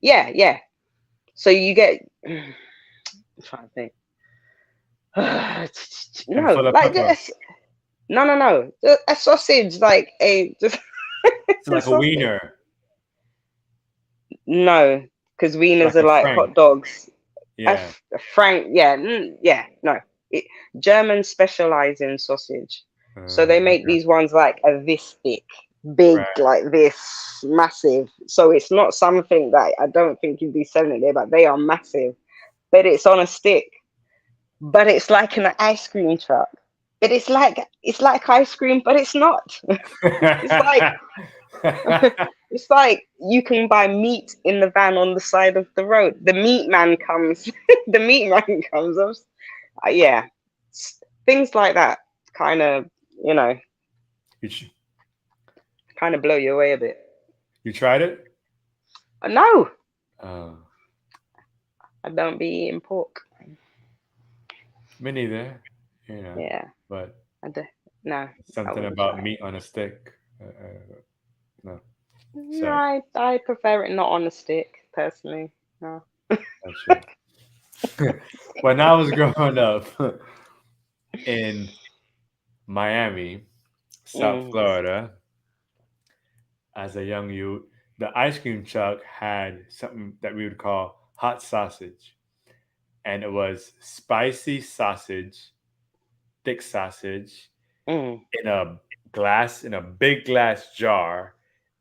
yeah, yeah. So you get I'm trying to think. and No, full of like pepper. this. No. A sausage, like a just It's like a sausage. wiener. No, because It's like wieners are a like frank. hot dogs. Yeah. A frank, yeah, yeah, no. It, Germans specialize in sausage, so they make Okay. these ones like this thick, big, Right. like this, massive. So it's not something that I don't think you'd be selling it there, but they are massive. But it's on a stick. But it's like an ice cream truck. But it's like ice cream, but it's not. It's like it's like you can buy meat in the van on the side of the road. The meat man comes. The meat man comes. Yeah, things like that kind of you know you, tr- kind of blow you away a bit. you tried it? No, Oh, I don't be eating pork. me neither. You know, Yeah, but I do. No, I something wouldn't about try it. meat on a stick. No, No, sorry. I prefer it not on a stick personally. No. Gotcha. When I was growing up in Miami, South Mm. Florida, as a young youth, the ice cream truck had something that we would call hot sausage. And it was spicy sausage, thick sausage, Mm. in a in a big glass jar,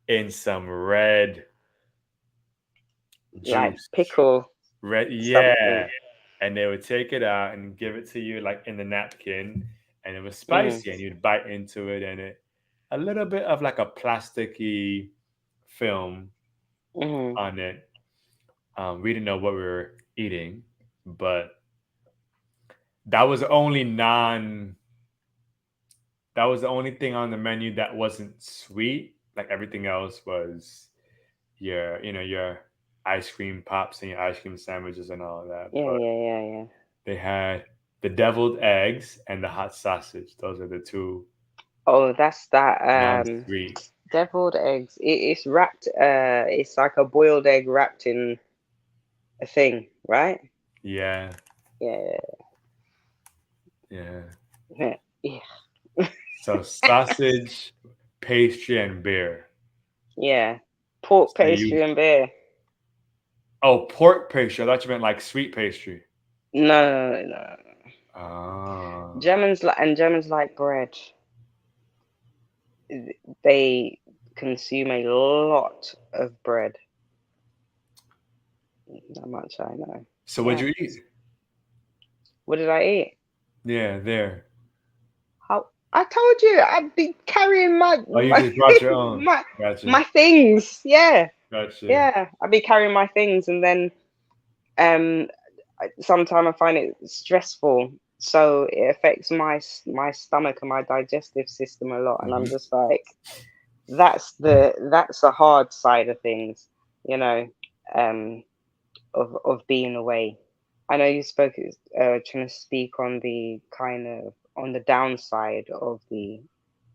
in some red Like juice. pickle Red, yeah. something. And they would take it out and give it to you like in the napkin, and it was Mm. spicy, and you'd bite into it, and it a little bit of like a plasticky film Mm. on it. We didn't know what we were eating, but that was the only non. That was the only thing on the menu that wasn't sweet. Like everything else was your ice cream pops and your ice cream sandwiches and all of that. Yeah, But yeah, yeah, yeah. they had the deviled eggs and the hot sausage. Those are the two Oh, that's that non-sweet. deviled eggs. It's wrapped it's like a boiled egg wrapped in a thing, right? Yeah, Yeah. yeah. Yeah. Yeah. So sausage, pastry, and beer. Yeah. Pork So you pastry and beer. pork pastry. I thought you meant like sweet pastry. No, no, no, no. Ah, Germans like bread. They consume a lot of bread. Not much I know. so what'd Yeah. you eat? What did I eat? Yeah, there. How I told you I'd be carrying my Oh, you my just brought your own. my, Gotcha, my things. Yeah. gotcha. Yeah. I'd be carrying my things, and then um sometimes I find it stressful, so it affects my stomach and my digestive system a lot, and I'm Hmm. just like, that's the hard side of things, you know, um of being away. I know you spoke trying to speak on the kind of on the downside of the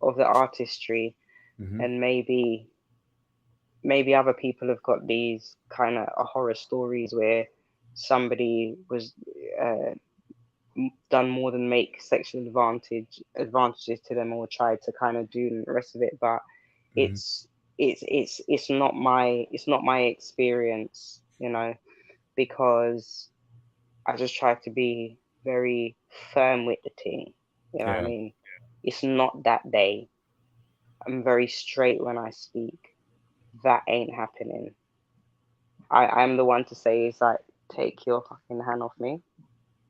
artistry, Hmm. and maybe other people have got these kind of horror stories where somebody was uh, done more than make sexual advantages to them, or tried to kind of do the rest of it. But Hmm. it's it's not my experience, you know, because I just try to be very firm with the thing. You know what I Yeah, mean? It's not that day. I'm very straight when I speak. That ain't happening. I'm the one to say, is like, take your fucking hand off me,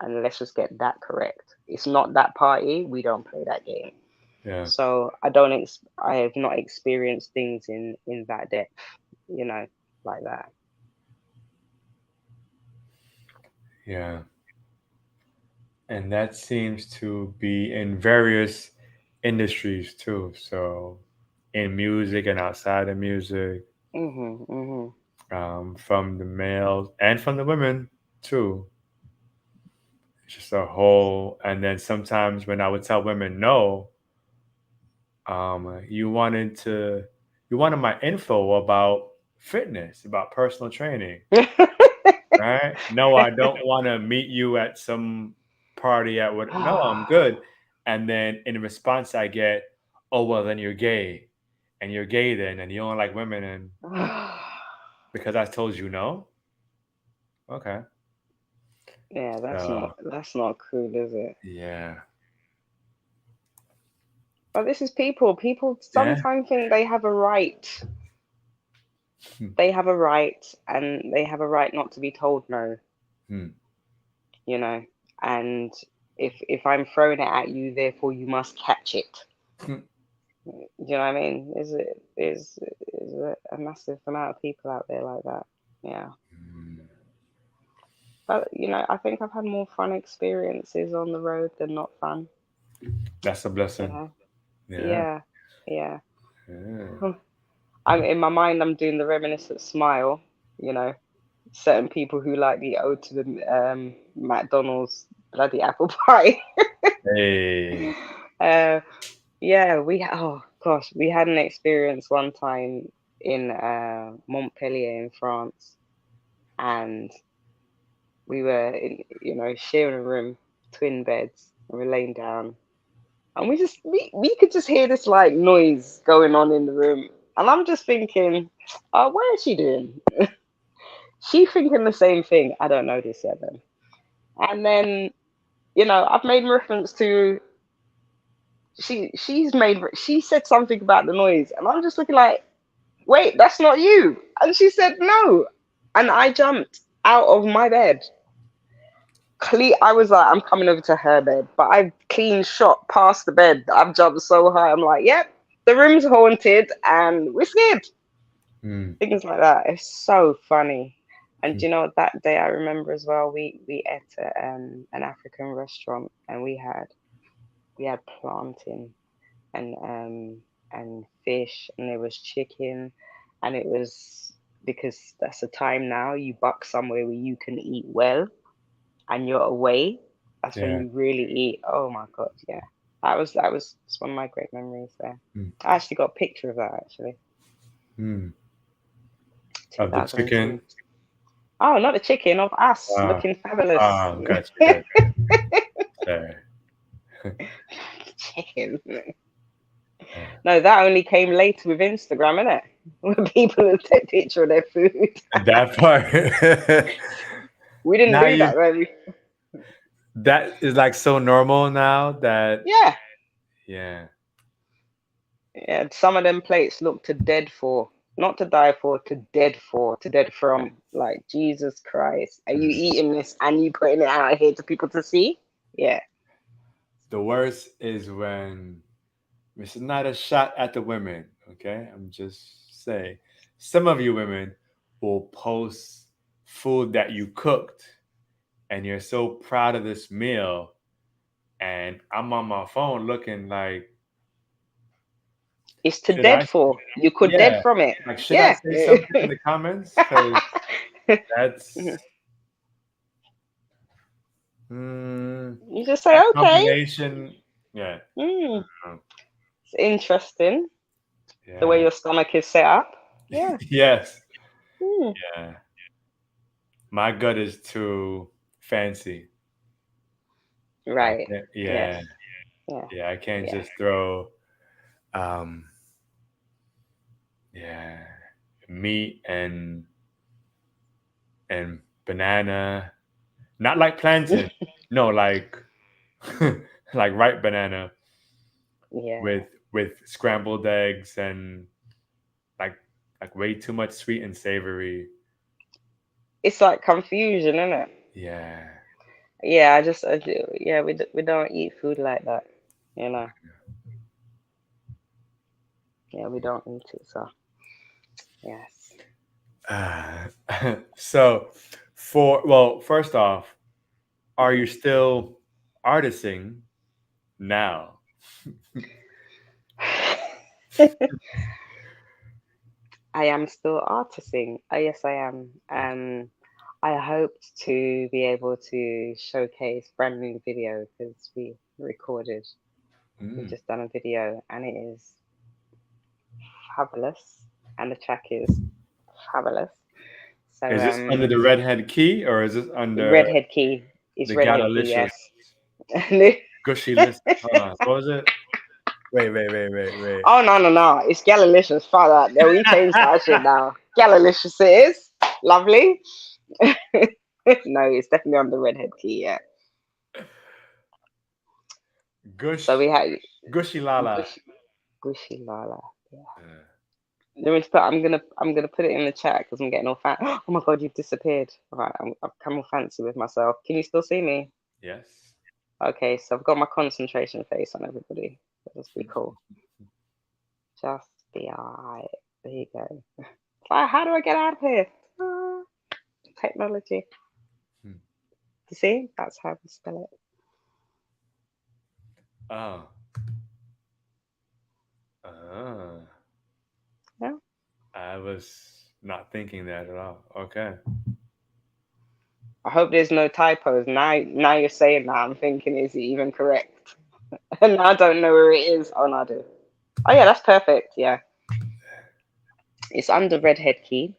and let's just get that correct. It's not that party. We don't play that game. yeah, So I have not experienced things in that depth, you know, like that. yeah. And that seems to be in various industries too. So in music and outside of music, Mhm. Mhm. from the males and from the women too. It's just a whole. And then sometimes when I would tell women no, you you wanted my info about fitness, about personal training, right? No, I don't want to meet you at some party at what. No, I'm good. And then in response, I get, oh well, then you're gay, and you're gay then, and you don't like women, and because I told you no. Okay, Yeah, so that's not cool, is it? yeah, But this is people. People yeah, sometimes think they have a right. hmm. They have a right, and they have a right not to be told no, Hmm. you know. And if I'm throwing it at you, therefore you must catch it. Hmm. You know what I mean? Is a massive amount of people out there like that. Yeah. But you know, I think I've had more fun experiences on the road than not fun. That's a You blessing. know? Yeah, Yeah. Yeah. yeah. I'm in my mind. I'm doing the reminiscent smile. You know, certain people who like the ode to the McDonald's bloody apple pie. Hey. uh, yeah, oh gosh, we had an experience one time in Montpellier in France, and we were in, you know, sharing a room, twin beds, and we're laying down, and we could just hear this like noise going on in the room, and I'm just thinking, oh, what is she doing? She thinking the same thing. I don't know this yet then. And then, you know, I've made reference to she said something about the noise, and I'm just looking like, wait, that's not you. And she said no, and I jumped out of my bed. I was like, I'm coming over to her bed, but I clean shot past the bed. I've jumped so high. I'm like, yep, the room's haunted, and we're scared. Mm. Things like that. It's so funny. And you know, that day I remember as well. We ate at an African restaurant, and we had plantain and fish, and there was chicken, and it was because that's the time now you buck somewhere where you can eat well, and you're away. That's when Yeah. you really eat. Oh my god, yeah. That was one of my great memories there. Mm. I actually got a picture of that actually. Mm. Of the 2002. chicken. Oh, not the chicken, of us Ah, looking fabulous. gotcha, gotcha. There. Chicken. Yeah. No, that only came later with Instagram, innit? When people would take picture of their food. That part. We didn't Now do you that then. that is like so normal now that Yeah. yeah. Yeah. Some of them plates look to dead for. Not to die for, to dead for, to dead from. Like, Jesus Christ. Are you Mm. eating this and you putting it out here to people to see? Yeah. The worst is when this is not a shot at the women, okay? I'm just saying. Some of you women will post food that you cooked and you're so proud of this meal, and I'm on my phone looking like, It's to should I? dead for. You could dead Yeah, from it. like should I Yeah. say something in the comments? Because that's You just say, that okay. combination. Yeah, Mm, um, it's interesting the way yeah, your stomach is set up. Yeah. yes, Mm, yeah. My gut is too fancy. right. Yes. Yeah, Yeah. yeah. I can't Yeah. just throw, um, yeah, meat and banana. Not like plantain. No, like like ripe banana Yeah. with scrambled eggs and like way too much sweet and savory. It's like confusion, isn't it? Yeah. Yeah. I do. Yeah. We don't eat food like that. You know. Yeah. We don't eat it. So yes. Uh, so first off, are you Mhm. still artisting now? I am still artisting. Yes, I am. I hoped to be able to showcase brand new video because we Mm. just done a video and it is fabulous and the track is fabulous. So Is this under the Redhead key or is this under Redhead Key is the Redhead Key, Galalicious yes. Gushy list? Hold on. What was it? Wait. Oh no, it's Galalicious. Fuck that. No, we changed that shit now. Galalicious it is. Lovely. No, it's definitely on the Redhead Key, yeah. So Gush we had Gushy Lala. Gush, Gushy Lala. Yeah. Uh, Let me I'm gonna put it in the chat because I'm getting all fan. Oh my god, you've disappeared. All right, I've come all fancy with myself. Can you still see me? yes. Okay, so I've got my concentration face on everybody. Just be cool. Just be alright. There you go. So how do I get out of here? Ah, technology. Hmm. You see? That's how we spell it. Oh. Uh, Yeah. I was not thinking that at all. Okay. I hope there's no typos. Now you're saying that, I'm thinking, is it even correct? And I don't know where it is. Oh no, I do. Oh yeah, that's perfect. Yeah. It's under Redhead Key.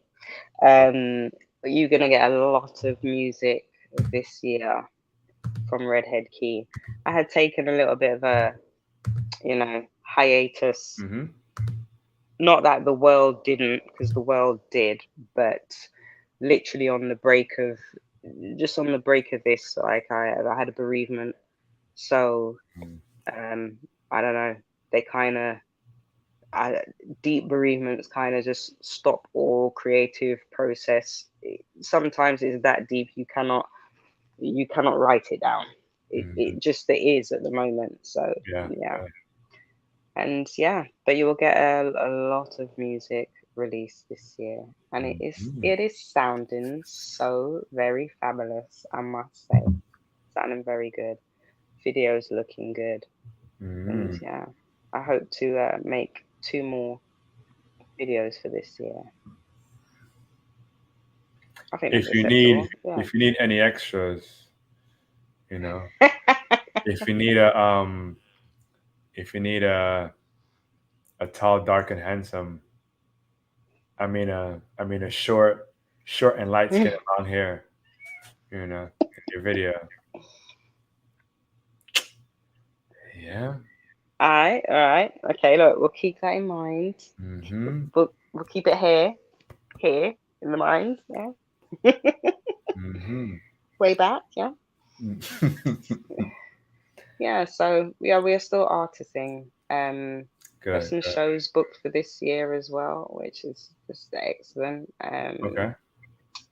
But you're gonna get a lot of music this year from Redhead Key. I had taken a little bit of a, hiatus. Mm-hmm. Not that the world didn't, because the world did, but literally just on the break of this, like I had a bereavement, so Mm. um, I don't know, they kind of, deep bereavements kind of just stop all creative process. Sometimes it's that deep you cannot write it down. Mhm. It just it is at the moment. So Yeah. yeah, and yeah, but you will get a lot of music released this year, and Mhm. it is sounding so very fabulous, I must say, sounding very good. Videos looking good, and Mhm. yeah, I hope to make two more videos for this year. I think that's If you need acceptable. Yeah. if you need any extras, you know, if you need a if you need a tall, dark, and handsome, I mean a short and light skin and long hair, in your video. Yeah. All right. Okay, look, we'll keep that in mind. Mm-hmm. We'll keep it here in the mind. Yeah. Mm-hmm. Way back. Yeah. Yeah. So yeah, we are still artisting. We have Good, some good. shows booked for this year as well, which is just excellent. Okay.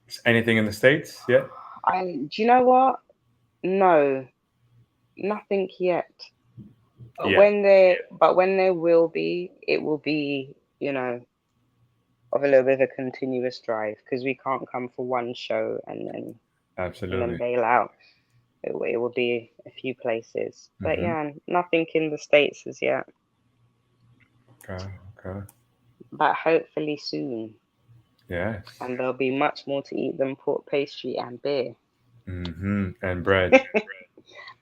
Is anything in the States yet? Do you know what? No, nothing yet. Yeah, But when there will be, it will be, of a little bit of a continuous drive because we can't come for one show and then absolutely. bail out. It will be a few places, but Mm-hmm. yeah, nothing in the States as yet. Okay, okay. But hopefully soon, Yes. and there'll be much more to eat than pork pastry and beer Mm-hmm. And bread.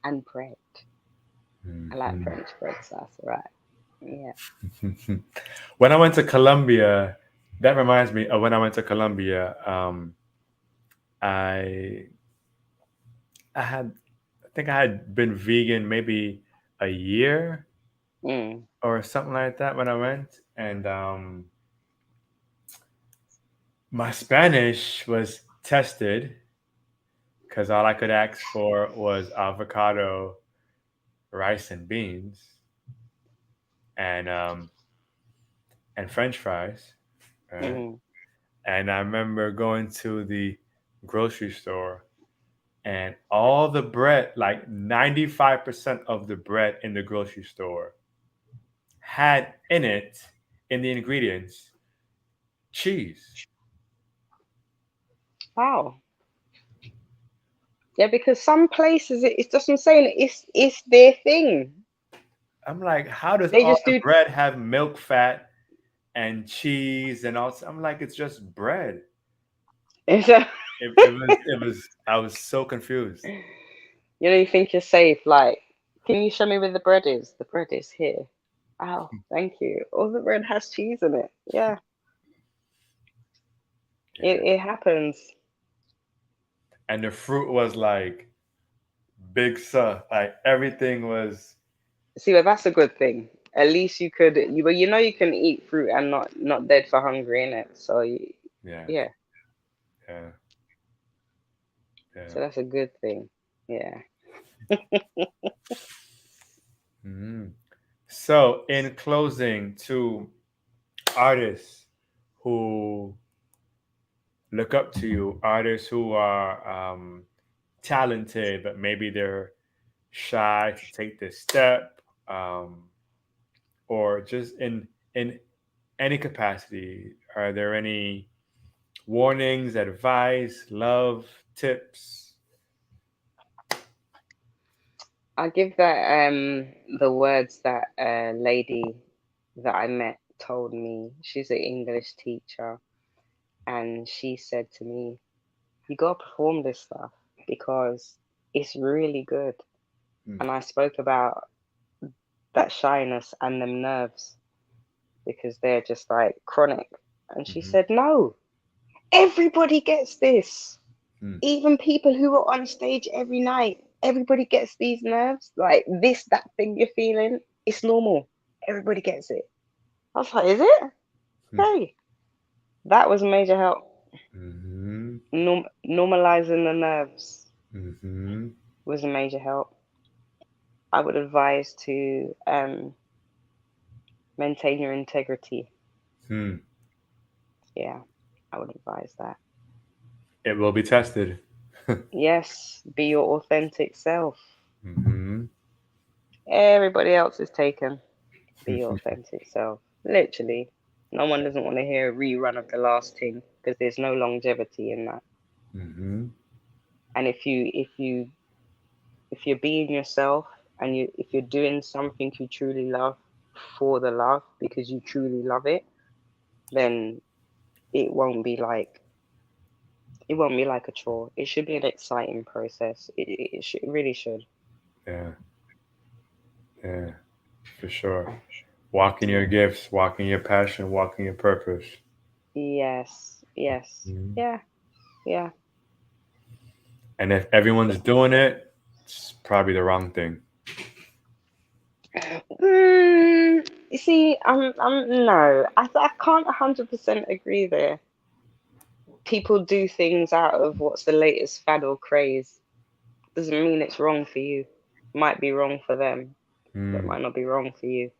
and bread. I like Mm-hmm. French bread, so that's all right. Yeah. When I went to Colombia, that reminds me of when I went to Colombia. I I think I had been vegan maybe a year Mm. or something like that when I went, and my Spanish was tested because all I could ask for was avocado, rice, and beans, and um, and French fries. Right? Mm. And I remember going to the grocery store, and all the bread, like 95% of the bread in the grocery store, had in it, in the ingredients, cheese. Wow. Yeah, because some places it's just I'm saying it's their thing. I'm like, how does They all just the do. bread have milk fat and cheese and all? I'm like, it's just bread. It's a, I was so confused. you think you're safe. Like, can you show me where the bread is? The bread is here. Oh, thank you. All the bread has cheese in it. Yeah, Yeah. it happens. And the fruit was like big stuff. Like everything was, See, but that's a good thing. At least you could you can eat fruit and not dead for hunger in it. So yeah, yeah, yeah, so yeah. that's a good thing. Yeah. Mhm. So, in closing, to artists who look up to you, artists who are talented, but maybe they're shy to take this step, um, or just in any capacity, are there any warnings, advice, love, tips? I give that the words that a lady that I met told me. She's an English teacher, and she said to me, "You gotta perform this stuff because it's really good." Mm. And I spoke about that shyness and them nerves because they're just like chronic. And she Mm-hmm. said, "No, everybody gets this. Mm. Even people who are on stage every night, everybody gets these nerves. Like this, that thing you're feeling, it's normal. Everybody gets it." I was like, "Is it? Mm. Okay." That was a major help. Mm-hmm. Normalizing the nerves Mm-hmm. was a major help. I would advise to maintain your integrity. Hmm. Yeah, I would advise that. It will be tested. Yes, be your authentic self. Hmm. Everybody else is taken. Be your authentic self. Literally, no one doesn't want to hear a rerun of the last thing because there's no longevity in that. Hmm. And if you're being yourself and if you're doing something you truly love for the love because you truly love it, then it won't be like it won't be like a chore. It should be an exciting process. It really should. Yeah, yeah, for sure. Walking your Yeah. gifts, walking your passion, walking your purpose. Yes. Yes. Mhm. Yeah. Yeah. And if everyone's doing it, it's probably the wrong thing. You see, no, I can't 100% agree there. People do things out of what's the latest fad or craze. Doesn't mean it's wrong for you. Might be wrong for them, but Mm, might not be wrong for you.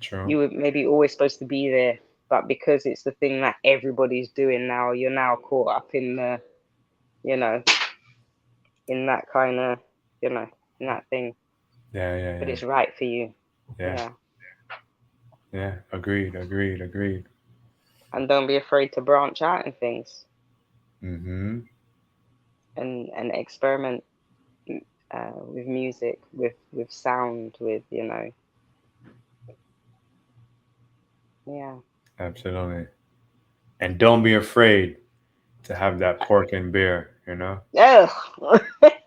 true. You were maybe always supposed to be there, but because it's the thing that everybody's doing now, you're now caught up in the, you know, in that kind of, you know, in that thing. Yeah, yeah, But yeah, it's right for you. yeah, Yeah. yeah. Agreed, agreed, agreed. And don't be afraid to branch out in things Mm-hmm. and experiment with music, with sound, with, yeah. Absolutely. And don't be afraid to have that pork and beer, you know? Ugh. Like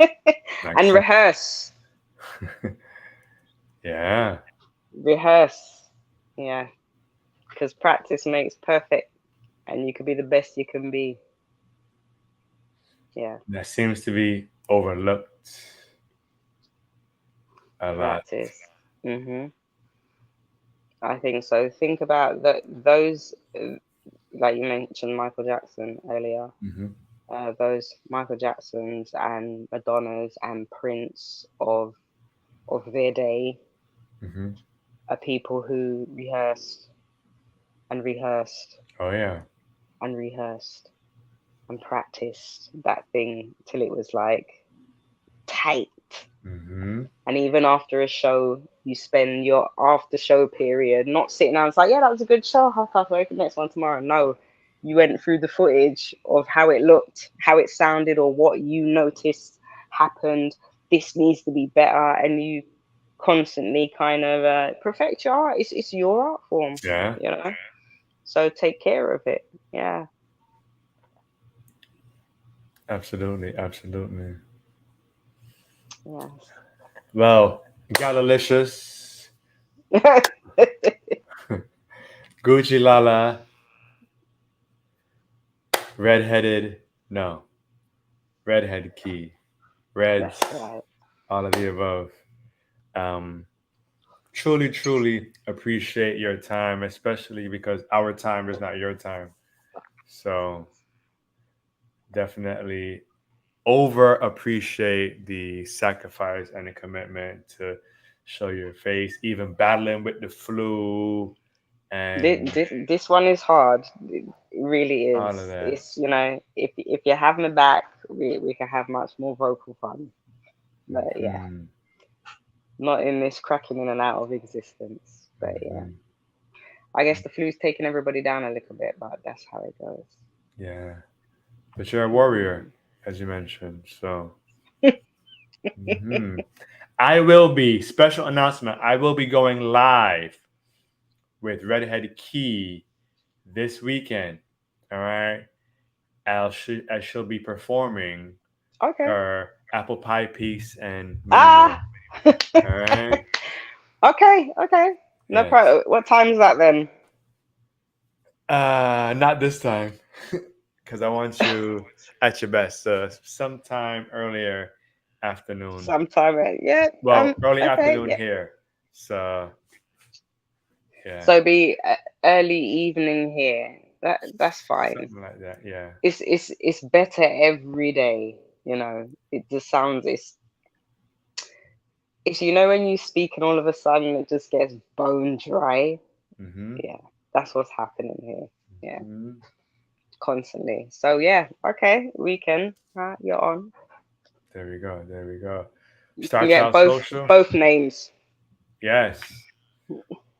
And some rehearse. Yeah, Rehearse. Yeah. Because practice makes perfect and you can be the best you can be. Yeah. that seems to be overlooked a lot. Practice. I think so. Think about that. Those, like you mentioned, Michael Jackson earlier. Mm-hmm. Those Michael Jacksons and Madonnas and Prince of their day Mm-hmm. are people who rehearsed and rehearsed Oh yeah. and rehearsed and practiced that thing till it was like tight. Mm-hmm. And even after a show, you spend your after show period not sitting down. It's like, yeah, that was a good show. Half half open next one tomorrow. No, you went through the footage of how it looked, how it sounded, or what you noticed happened. This needs to be better, and you constantly kind of perfect your art. It's your art form, Yeah, you know. So take care of it. Yeah. absolutely, absolutely. Yes. Well, Galalicious, Gucci Lala, Redheaded, no, Redhead Key, Reds, That's right. all of the above. Um, truly, truly appreciate your time, especially because our time is not your time. So definitely over appreciate the sacrifice and the commitment to show your face, even battling with the flu and This one is hard. It really all of is. that. It's, if you have me back, we can have much more vocal fun. But yeah, Hmm. not in this cracking in and out of existence. But yeah, Hmm. I guess the flu's taking everybody down a little bit, but that's how it goes. Yeah, but you're a warrior, Mhm. as you mentioned. So, mhm. I will be special announcement. I will be going live with Redhead Key this weekend. All right, I shall be performing Okay. her apple pie piece and many more. Ah. All right. Okay. Okay. No Yes. problem. What time is that then? Not this time, because I want you at your best. So sometime earlier afternoon. Sometime. Yeah. Well, early Okay. afternoon Yeah. here. So yeah, So be early evening here. That's fine. something like that. Yeah. It's better every day. It just sounds It's, when you speak and all of a sudden it just gets bone dry. Mm-hmm. Yeah, that's what's happening here. Yeah, Mm-hmm. constantly. So yeah, okay, weekend. You're on. There we go. There we go. You can Star get Child both Social. both names. Yes.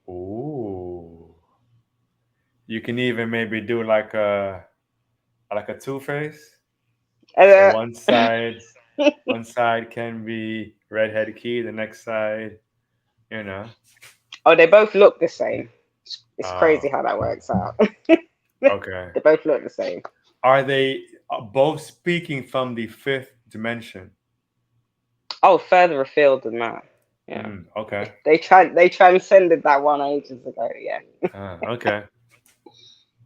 Ooh. You can even maybe do like a two face. So Uh, one side can be redhead key, the next side, you know. oh, they both look the same. It's crazy Oh, how that works out. okay. They both look the same. Are they both speaking from the fifth dimension? Oh, further afield than that. Yeah, Okay. they transcended that one ages ago. Yeah, Okay.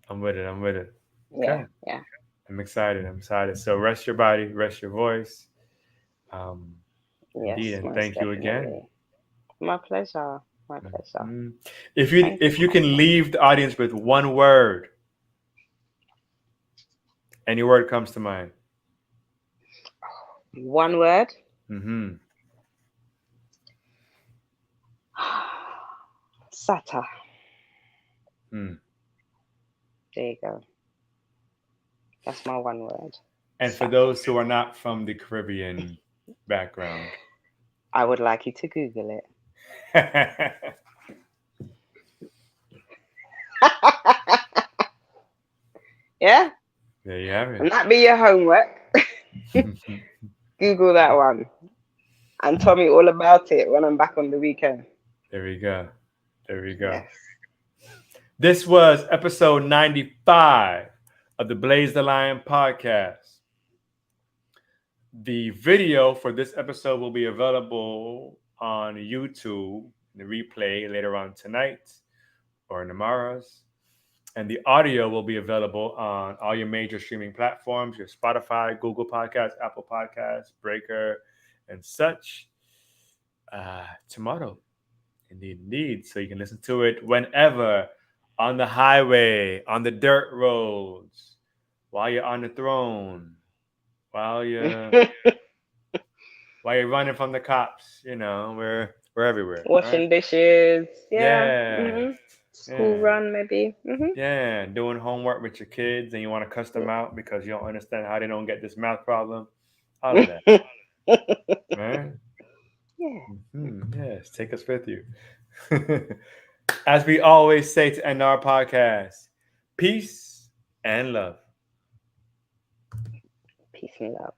I'm with it. I'm with it. yeah, Okay. yeah. I'm excited. I'm excited. So rest your body, rest your voice. Um, Indeed, Yes, and most thank you again. definitely. My pleasure. My pleasure. Mhm. Thank you, If you can Michael. leave the audience with one word, any word comes to mind. One word. Mm-hmm. Sata. Hmm. There you go. That's my one word. And for Sata. those who are not from the Caribbean background, I would like you to Google it. there Yeah? you have And it. that be your homework. Google that one. And tell me all about it when I'm back on the weekend. There we go. There we go. Yes. This was episode 95 of the Blaze the Lion podcast. The video for this episode will be available on YouTube, the replay later on tonight or in tomorrow's. And the audio will be available on all your major streaming platforms, your Spotify, Google Podcasts, Apple Podcasts, Breaker, and such tomorrow. Indeed, indeed. So you can listen to it whenever on the highway, on the dirt roads, while you're on the throne, while you're while you're running from the cops. You know, we're everywhere, right? Washing dishes. Yeah. Yeah, School yeah, run, maybe. yeah. Doing homework with your kids, and you want to cuss them out because you don't understand how they don't get this math problem. All of that, right? Yeah. Yes, take us with you. As we always say to end our podcast, peace and love. Peace and love.